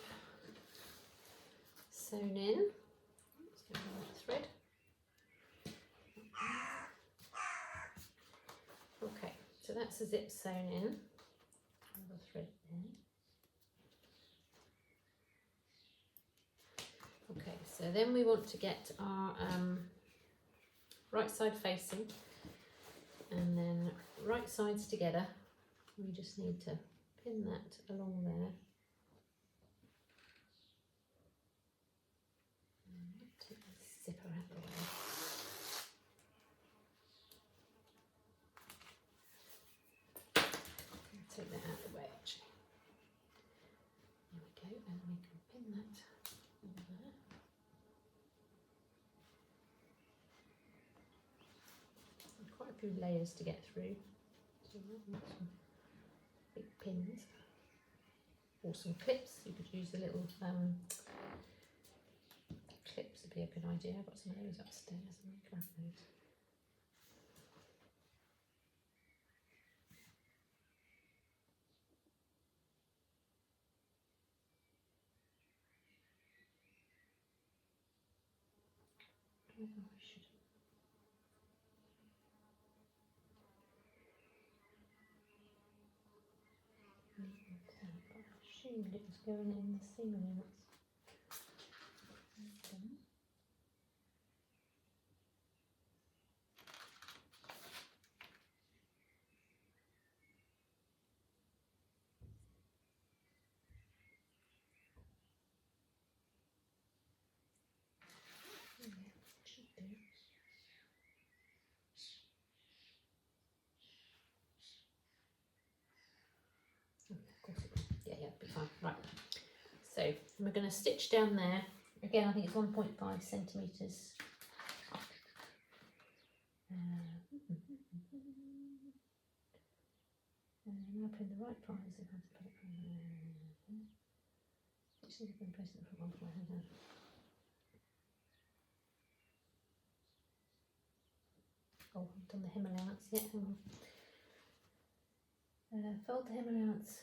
S1: sewn in. Let's go on the thread. Okay, so that's the zip sewn in. The thread there. Okay, so then we want to get our right side facing, and then right sides together. We just need to pin that along there. Take the zipper out of the way. Take that out of the way actually. There we go, and we can pin that over there. Quite a few layers to get through, so we'll make some big pins or some clips. You could use the little clips, would be a good idea. I've got some of those upstairs, and I'll grab those. assumed it was going in the seam allowance. Yeah, be fine. Right. So we're going to stitch down there. Again, I think it's 1.5 centimetres. Now put in the right price. If I put it from there. Just see if I can place it from 1.5. Oh, I've done the hem allowance. Yeah, hang on. Fold the hem allowance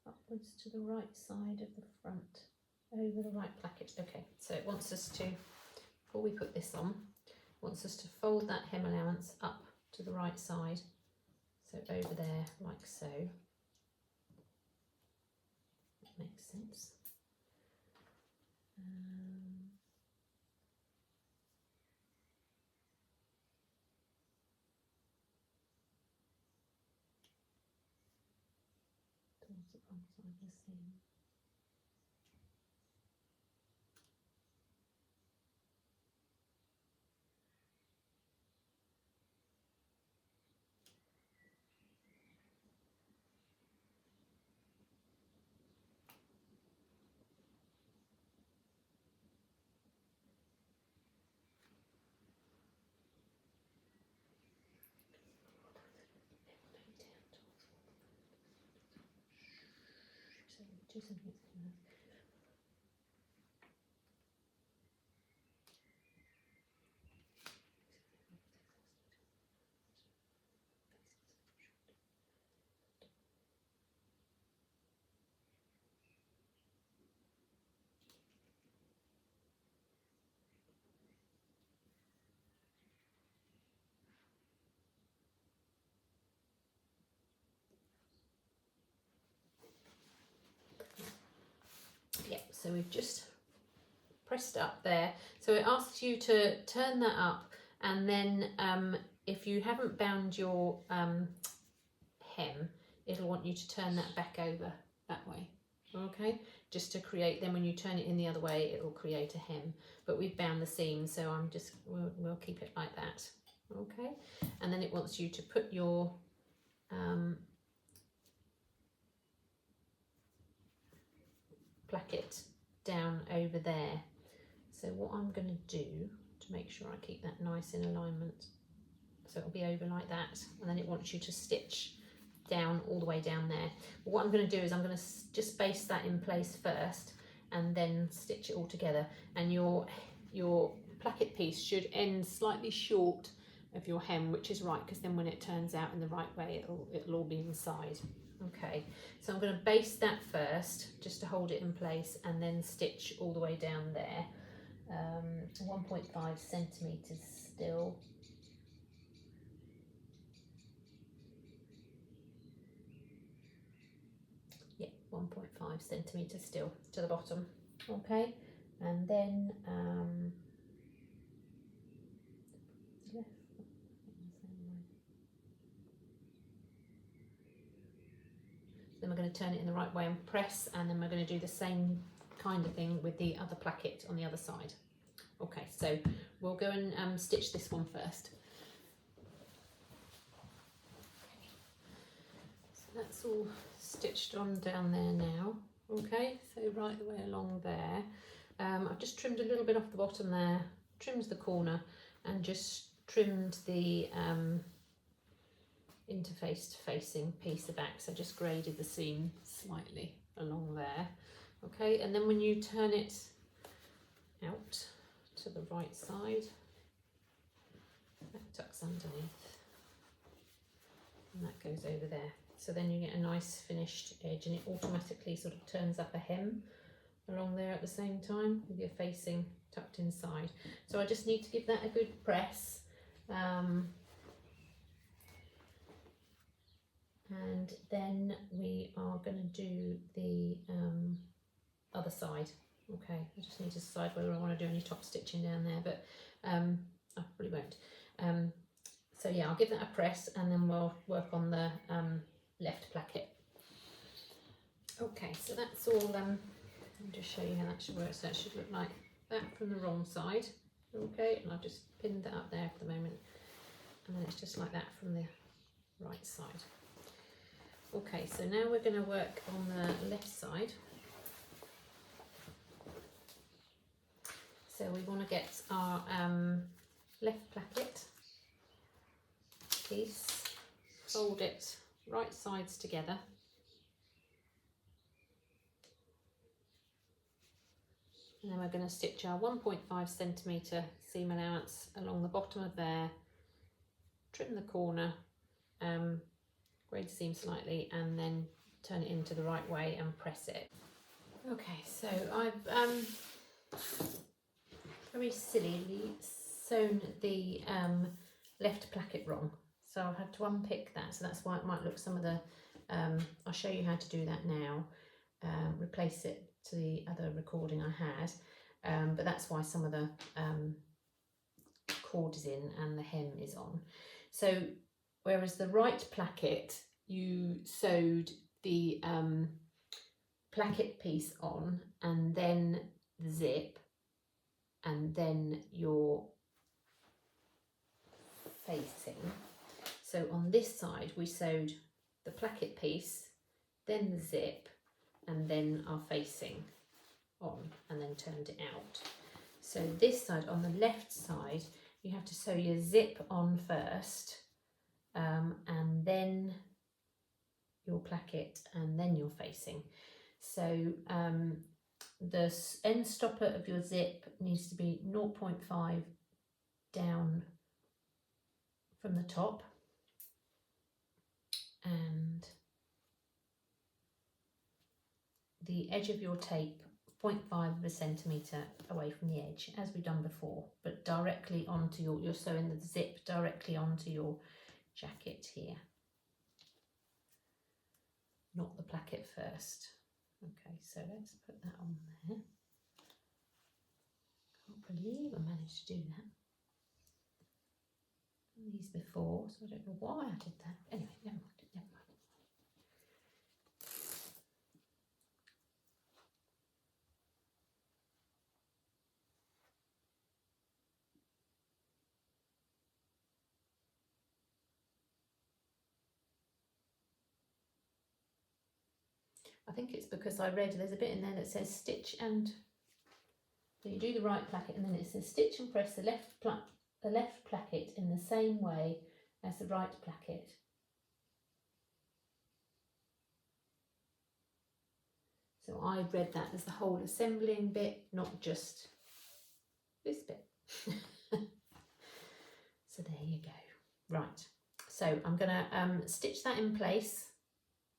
S1: upwards to the right side of the front, over the right placket. Okay, so it wants us to, before we put this on, it wants us to fold that hem allowance up to the right side, so over there, like so. That makes sense. Towards the wrong side of the seam. Do something. Yeah, so we've just pressed up there. So it asks you to turn that up, and then if you haven't bound your hem, it'll want you to turn that back over that way. Okay, just to create, then when you turn it in the other way, it will create a hem. But we've bound the seam, so we'll keep it like that. Okay, and then it wants you to put your placket down over there. So what I'm going to do to make sure I keep that nice in alignment, so it'll be over like that, and then it wants you to stitch down all the way down there. But what I'm going to do is I'm going to just baste that in place first and then stitch it all together, and your placket piece should end slightly short of your hem, which is right, because then when it turns out in the right way, it'll all be inside. Okay, so I'm going to baste that first just to hold it in place, and then stitch all the way down there. 1.5 centimetres still. Yeah, 1.5 centimetres still to the bottom. Okay, and then then we're going to turn it in the right way and press, and then we're going to do the same kind of thing with the other placket on the other side. Okay, so we'll go and stitch this one first. So that's all stitched on down there now. Okay, so right the way along there. I've just trimmed a little bit off the bottom there, trimmed the corner, and just trimmed the interfaced facing piece of back, so just graded the seam slightly along there. Okay, and then when you turn it out to the right side, that tucks underneath, and that goes over there. So then you get a nice finished edge, and it automatically sort of turns up a hem along there at the same time with your facing tucked inside. So I just need to give that a good press. And then we are going to do the other side. Okay, I just need to decide whether I want to do any top stitching down there, but I probably won't. So yeah, I'll give that a press and then we'll work on the left placket. Okay, so that's all. Let me just show you how that should work. So it should look like that from the wrong side. Okay, and I've just pinned that up there for the moment, and then it's just like that from the right side. Okay, so now we're going to work on the left side. So we want to get our left placket piece, fold it right sides together. And then we're going to stitch our 1.5 centimetre seam allowance along the bottom of there, trim the corner, grade the seam slightly, and then turn it into the right way and press it. Okay, so I've very sillily sewn the left placket wrong, so I've had to unpick that, so that's why it might look some of the I'll show you how to do that now, replace it to the other recording I had, but that's why some of the cord is in and the hem is on. So whereas the right placket, you sewed the placket piece on and then the zip and then your facing. So on this side we sewed the placket piece, then the zip, and then our facing on, and then turned it out. So this side, on the left side, you have to sew your zip on first, and then your placket, and then your facing. So the end stopper of your zip needs to be 0.5 down from the top, and the edge of your tape 0.5 of a centimetre away from the edge, as we've done before, but directly onto you're sewing the zip directly onto your jacket here, not the placket first. Okay, so let's put that on there. Can't believe I managed to do that. Done these before, so I don't know why I did that. Anyway, never mind. I think it's because I read there's a bit in there that says stitch and, so you do the right placket and then it says stitch and press the left placket in the same way as the right placket. So I read that as the whole assembling bit, not just this bit. So there you go. Right, so I'm going to stitch that in place.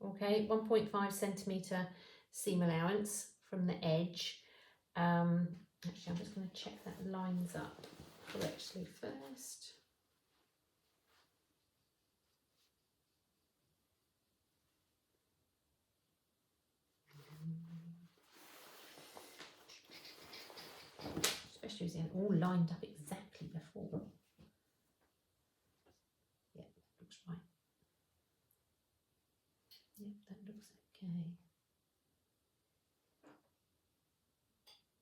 S1: Okay, 1.5 centimetre seam allowance from the edge. Actually, I'm just going to check that lines up correctly first. Especially as they're all lined up exactly before. Yeah, that looks right. Yep, that looks okay.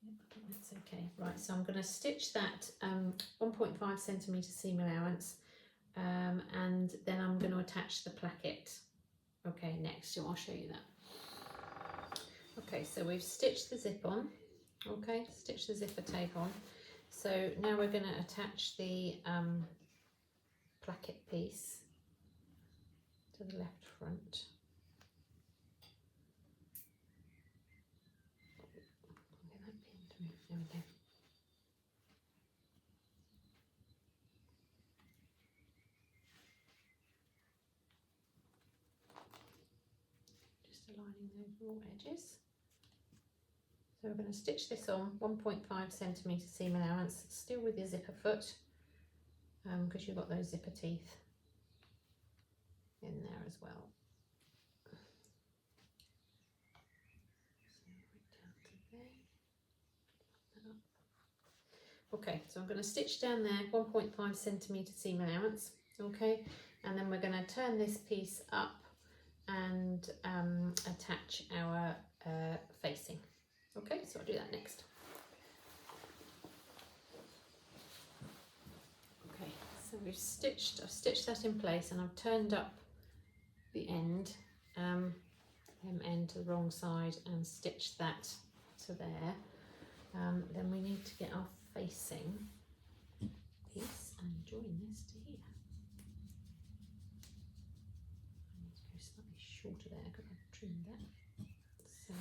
S1: Yep, I think that's okay. Right, so I'm going to stitch that 1.5 centimetre seam allowance, and then I'm going to attach the placket. Okay, next, so I'll show you that. Okay, so we've stitched the zip on. Okay, stitch the zipper tape on. So now we're going to attach the placket piece to the left front. I'll get that pin to move. There we go. Just aligning those raw edges. So we're going to stitch this on 1.5 centimetre seam allowance, still with your zipper foot, because you've got those zipper teeth in there as well. Okay, so I'm going to stitch down there 1.5 centimetre seam allowance, okay, and then we're going to turn this piece up and attach our facing. Okay, so I'll do that next. Okay, so I've stitched that in place, and I've turned up the end, hem end to the wrong side, and stitched that to there. Then we need to get our facing piece and join this to here. I need to go slightly shorter there because I've trimmed that. So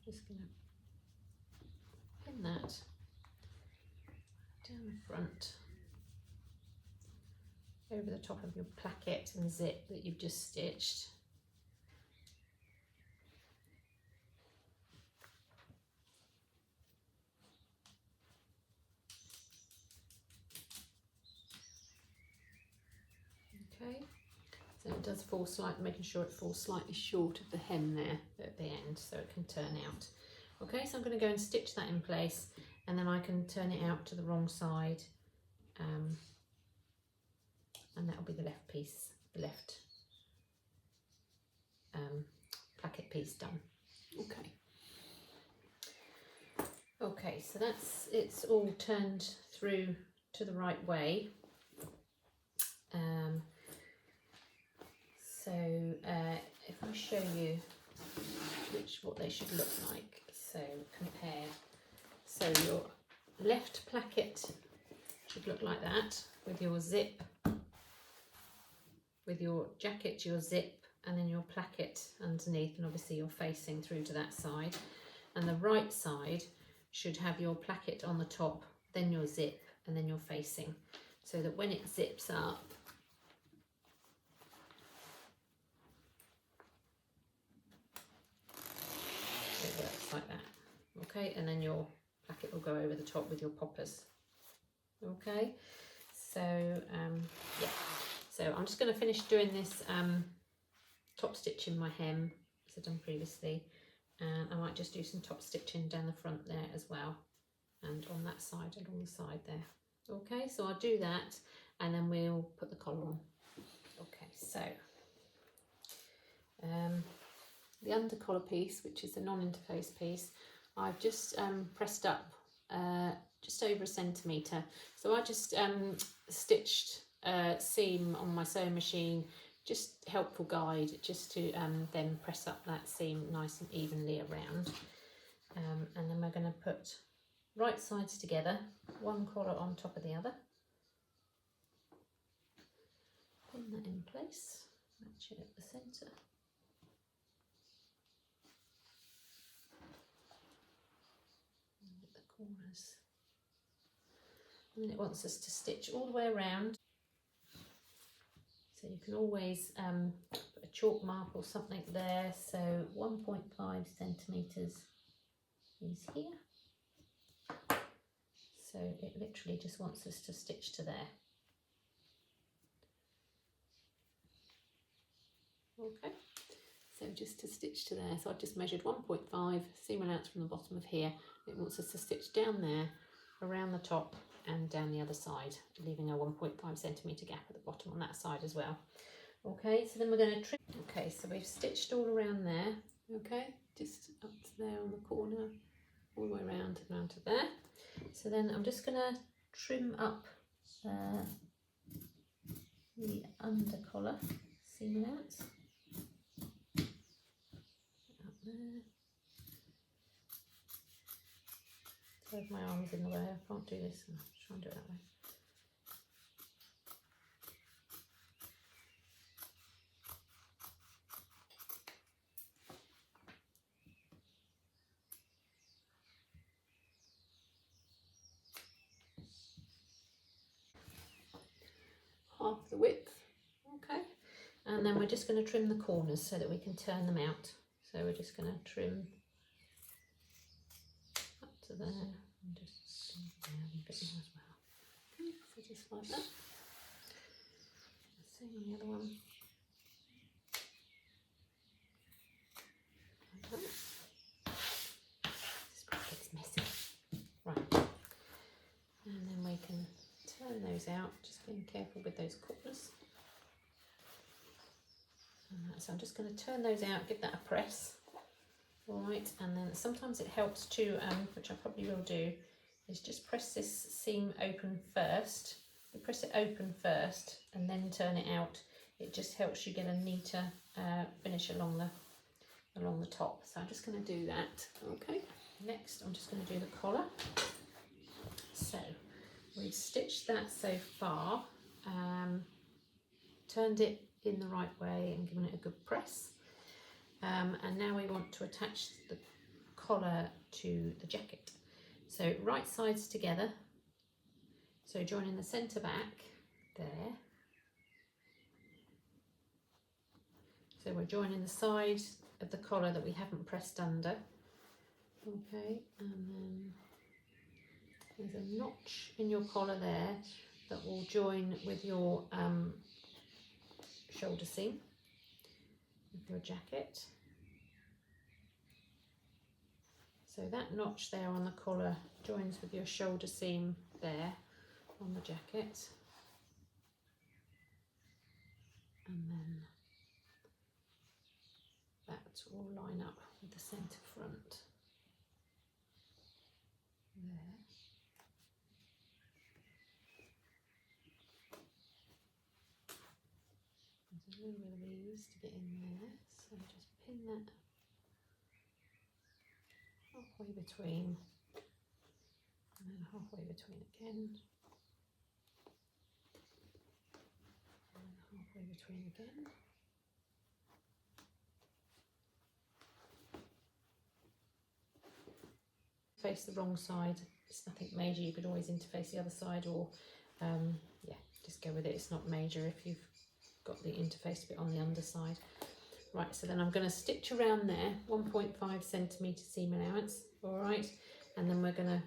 S1: just going to pin that down the front over the top of your placket and zip that you've just stitched. Okay, so it does fall slightly, making sure it falls slightly short of the hem there at the end so it can turn out. Okay, so I'm going to go and stitch that in place, and then I can turn it out to the wrong side, and that will be the left piece, the left placket piece done. Okay. Okay, so it's all turned through to the right way. If I show you what they should look like, so compare. So your left placket should look like that, with your zip, with your jacket, your zip, and then your placket underneath, and obviously you're facing through to that side. And the right side should have your placket on the top, then your zip, and then your facing, so that when it zips up, it works like that. Okay, and then your placket will go over the top with your poppers. Okay, so yeah, so I'm just going to finish doing this top stitching my hem as I've done previously, and I might just do some top stitching down the front there as well, and on that side, along the side there. Okay, so I'll do that, and then we'll put the collar on. Okay, so the under collar piece, which is the non-interface piece, I've just pressed up just over 1 centimetre. So I just stitched seam on my sewing machine, just helpful guide, just to then press up that seam nice and evenly around. And then we're going to put right sides together, one collar on top of the other. Pin that in place, match it at the centre. Corners, and then it wants us to stitch all the way around, so you can always put a chalk mark or something there. So 1.5 centimetres is here, so it literally just wants us to stitch to there. Okay, so just to stitch to there, so I've just measured 1.5 seam allowance from the bottom of here. It wants us to stitch down there, around the top, and down the other side, leaving a 1.5 centimetre gap at the bottom on that side as well. Okay, so then we're going to trim. Okay, so we've stitched all around there. Okay, just up to there on the corner, all the way around and round to there. So then I'm just going to trim up the under collar seam allowance. There. So if my arm's in the way, I can't do this. I'll try and do it that way. width. Okay, and then we're just going to trim the corners so that we can turn them out. So we're just going to trim up to there and just down a bit more as well. Okay, so just like that. Same on the other one. Like that. This bit gets messy. Right, and then we can turn those out, just being careful with those corners. So I'm just going to turn those out, give that a press. All right, and then sometimes it helps to, which I probably will do, is just press this seam open first. You press it open first and then turn it out. It just helps you get a neater finish along the top. So I'm just going to do that. Okay. Next, I'm just going to do the collar. So we've stitched that so far, turned it in the right way and given it a good press. And now we want to attach the collar to the jacket. So right sides together. So joining the centre back there. So we're joining the side of the collar that we haven't pressed under. Okay, and then there's a notch in your collar there that will join with your shoulder seam of your jacket. So that notch there on the collar joins with your shoulder seam there on the jacket. And then that will line up with the centre front there. There's a little bit of ease to get in there, so just pin that halfway between, and then halfway between again, and halfway between again. Face the wrong side, it's nothing major, you could always interface the other side, or yeah, just go with it, it's not major if you've got the interface bit on the underside. Right, so then I'm going to stitch around there, 1.5 centimetre seam allowance, all right, and then we're going to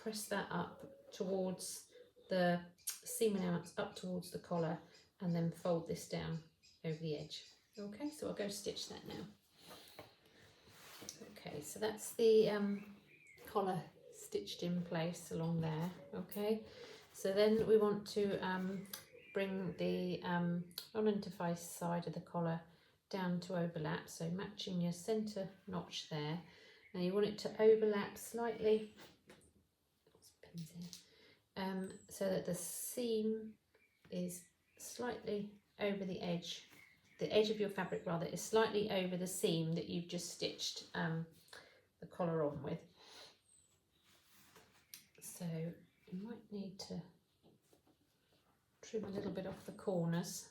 S1: press that up towards the seam allowance, up towards the collar, and then fold this down over the edge. Okay, so I'll go stitch that now. Okay, so that's the collar stitched in place along there. Okay, so then we want to bring the non-interface side of the collar down to overlap, so matching your centre notch there. Now you want it to overlap slightly, so that the seam is slightly over the edge of your fabric rather, is slightly over the seam that you've just stitched the collar on with. So you might need to trim a little bit off the corners.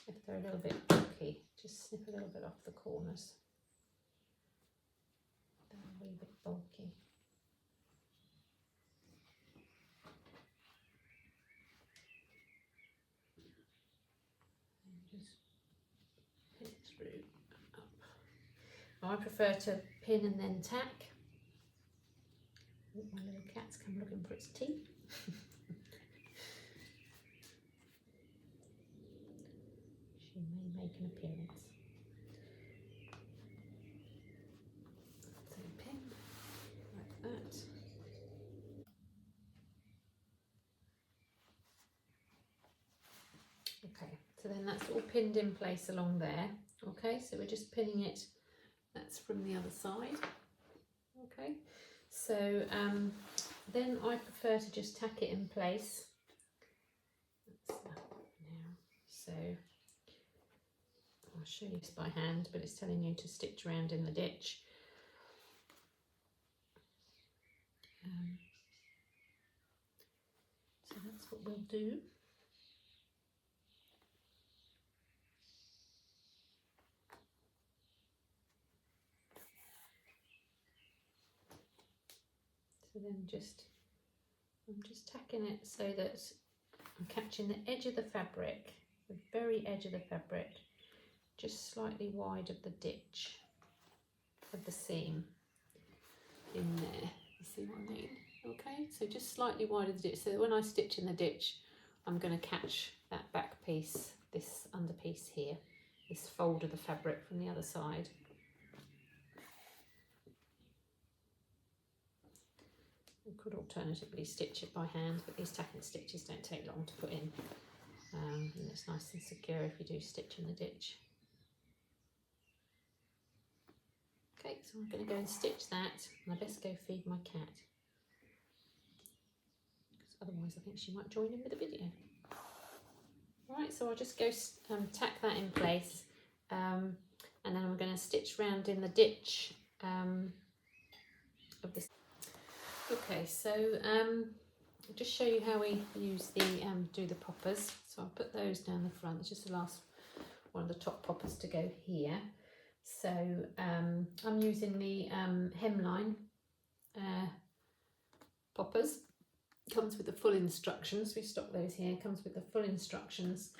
S1: If they're a little bit bulky, just snip a little bit off the corners. They're a wee bit bulky. And just pin it through up. Now I prefer to pin and then tack. Oh, my little cat's come looking for its tea. She may make an appearance. So pin like that. Okay, so then that's all pinned in place along there. Okay, so we're just pinning it, that's from the other side. Okay, so then I prefer to just tack it in place. That's that now. So I'll show you this by hand, but it's telling you to stitch around in the ditch. So that's what we'll do. So then I'm just tacking it so that I'm catching the edge of the fabric, the very edge of the fabric, just slightly wide of the ditch of the seam in there. You see what I mean? Okay, so just slightly wide of the ditch, so that when I stitch in the ditch, I'm going to catch that back piece, this under piece here, this fold of the fabric from the other side. You could alternatively stitch it by hand, but these tacking stitches don't take long to put in, and it's nice and secure if you do stitch in the ditch. Okay, so I'm going to go and stitch that, and I best go feed my cat, because otherwise I think she might join in with the video. Right, so I'll just go tack that in place, and then I'm going to stitch round in the ditch of this. Okay, so I'll just show you how we use the do the poppers. So I'll put those down the front. It's just the last one of the top poppers to go here. So I'm using the hemline poppers. Comes with the full instructions. We stock those here. Comes with the full instructions,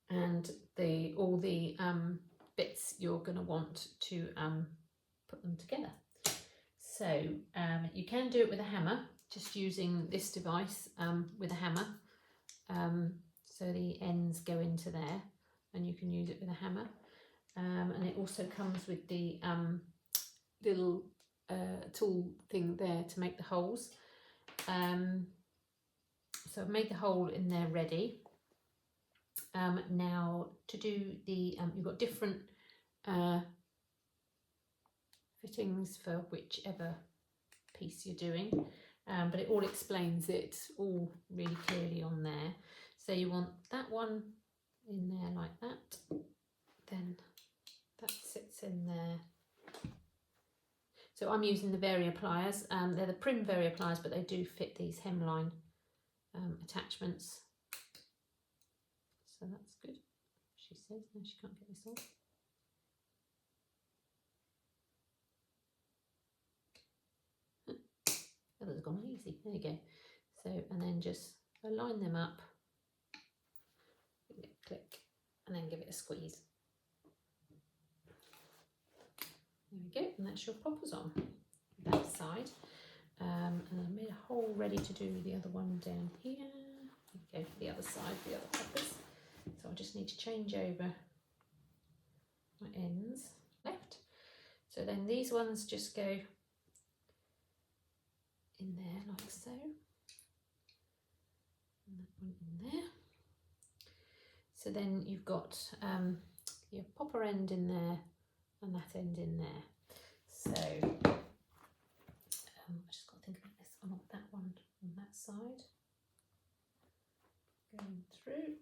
S1: and all the bits you're going to want to put them together. So you can do it with a hammer, just using this device with a hammer. So the ends go into there, and you can use it with a hammer. And it also comes with the little tool thing there to make the holes. So I've made the hole in there ready. Now to do the, you've got different fittings for whichever piece you're doing, but it all explains it all really clearly on there. So you want that one in there like that, then that sits in there. So I'm using the Varia pliers. They're the Prim Varia pliers, but they do fit these hemline attachments. So that's good. She says, no, she can't get this off. Oh, that's gone easy. There you go. So, and then just align them up. Click, and then give it a squeeze. There we go, and that's your poppers on that side. And I've made a hole ready to do the other one down here. There we go, for the other side, the other poppers. So I just need to change over my ends left. So then these ones just go in there like so. And that one in there. So then you've got your popper end in there and that end in there. So I just got to think about this. I want that one on that side going through.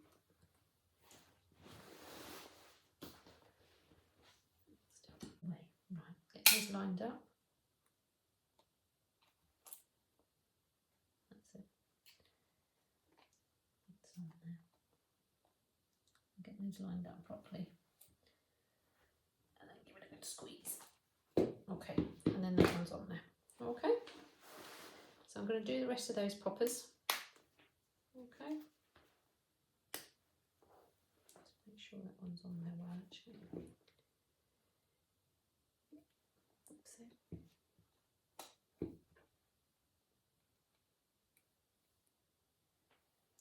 S1: Step that way. Right, get those lined up. That's it. That's on there. Get those lined up properly. And then give it a good squeeze. Okay, and then that one's on there. Okay, so I'm going to do the rest of those poppers. Okay, just make sure that one's on there well, actually. So.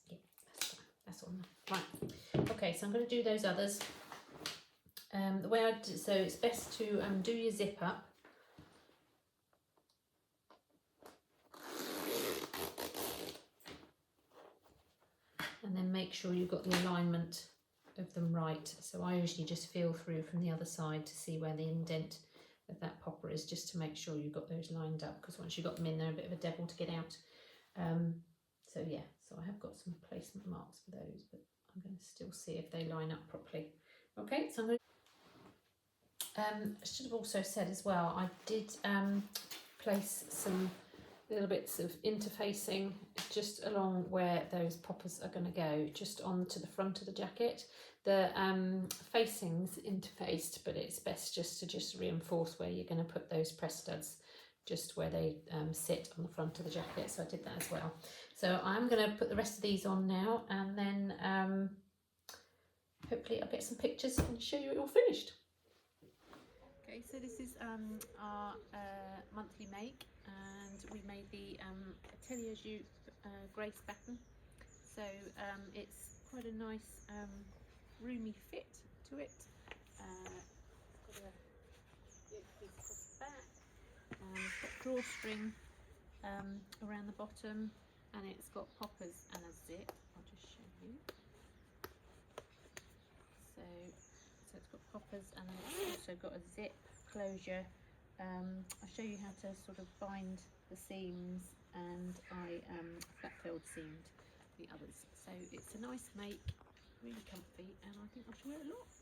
S1: Yeah, that's on there. Right, okay, so I'm going to do those others. The way I do, so it's best to do your zip up. And then make sure you've got the alignment of them right. So I usually just feel through from the other side to see where the indent of that popper is, just to make sure you've got those lined up, because once you've got them in, they're a bit of a devil to get out. So yeah, so I have got some placement marks for those, but I'm going to still see if they line up properly. Okay, so I'm going to I should have also said as well, I did place some little bits of interfacing just along where those poppers are going to go, just onto the front of the jacket. The facing's interfaced, but it's best just to reinforce where you're going to put those press studs just where they sit on the front of the jacket, so I did that as well. So I'm going to put the rest of these on now, and then hopefully I'll get some pictures and show you it all finished. Okay, so this is our monthly make, and we made the Atelier Jupe Grace Jacket. So it's quite a nice roomy fit to it. It's got a piece across the back, and it's got drawstring around the bottom, and it's got poppers and a zip. I'll just show you. So it's got poppers, and then it's also got a zip closure. I'll show you how to sort of bind the seams, and I flat felled seamed the others. So it's a nice make, really comfy, and I think I should wear it a lot.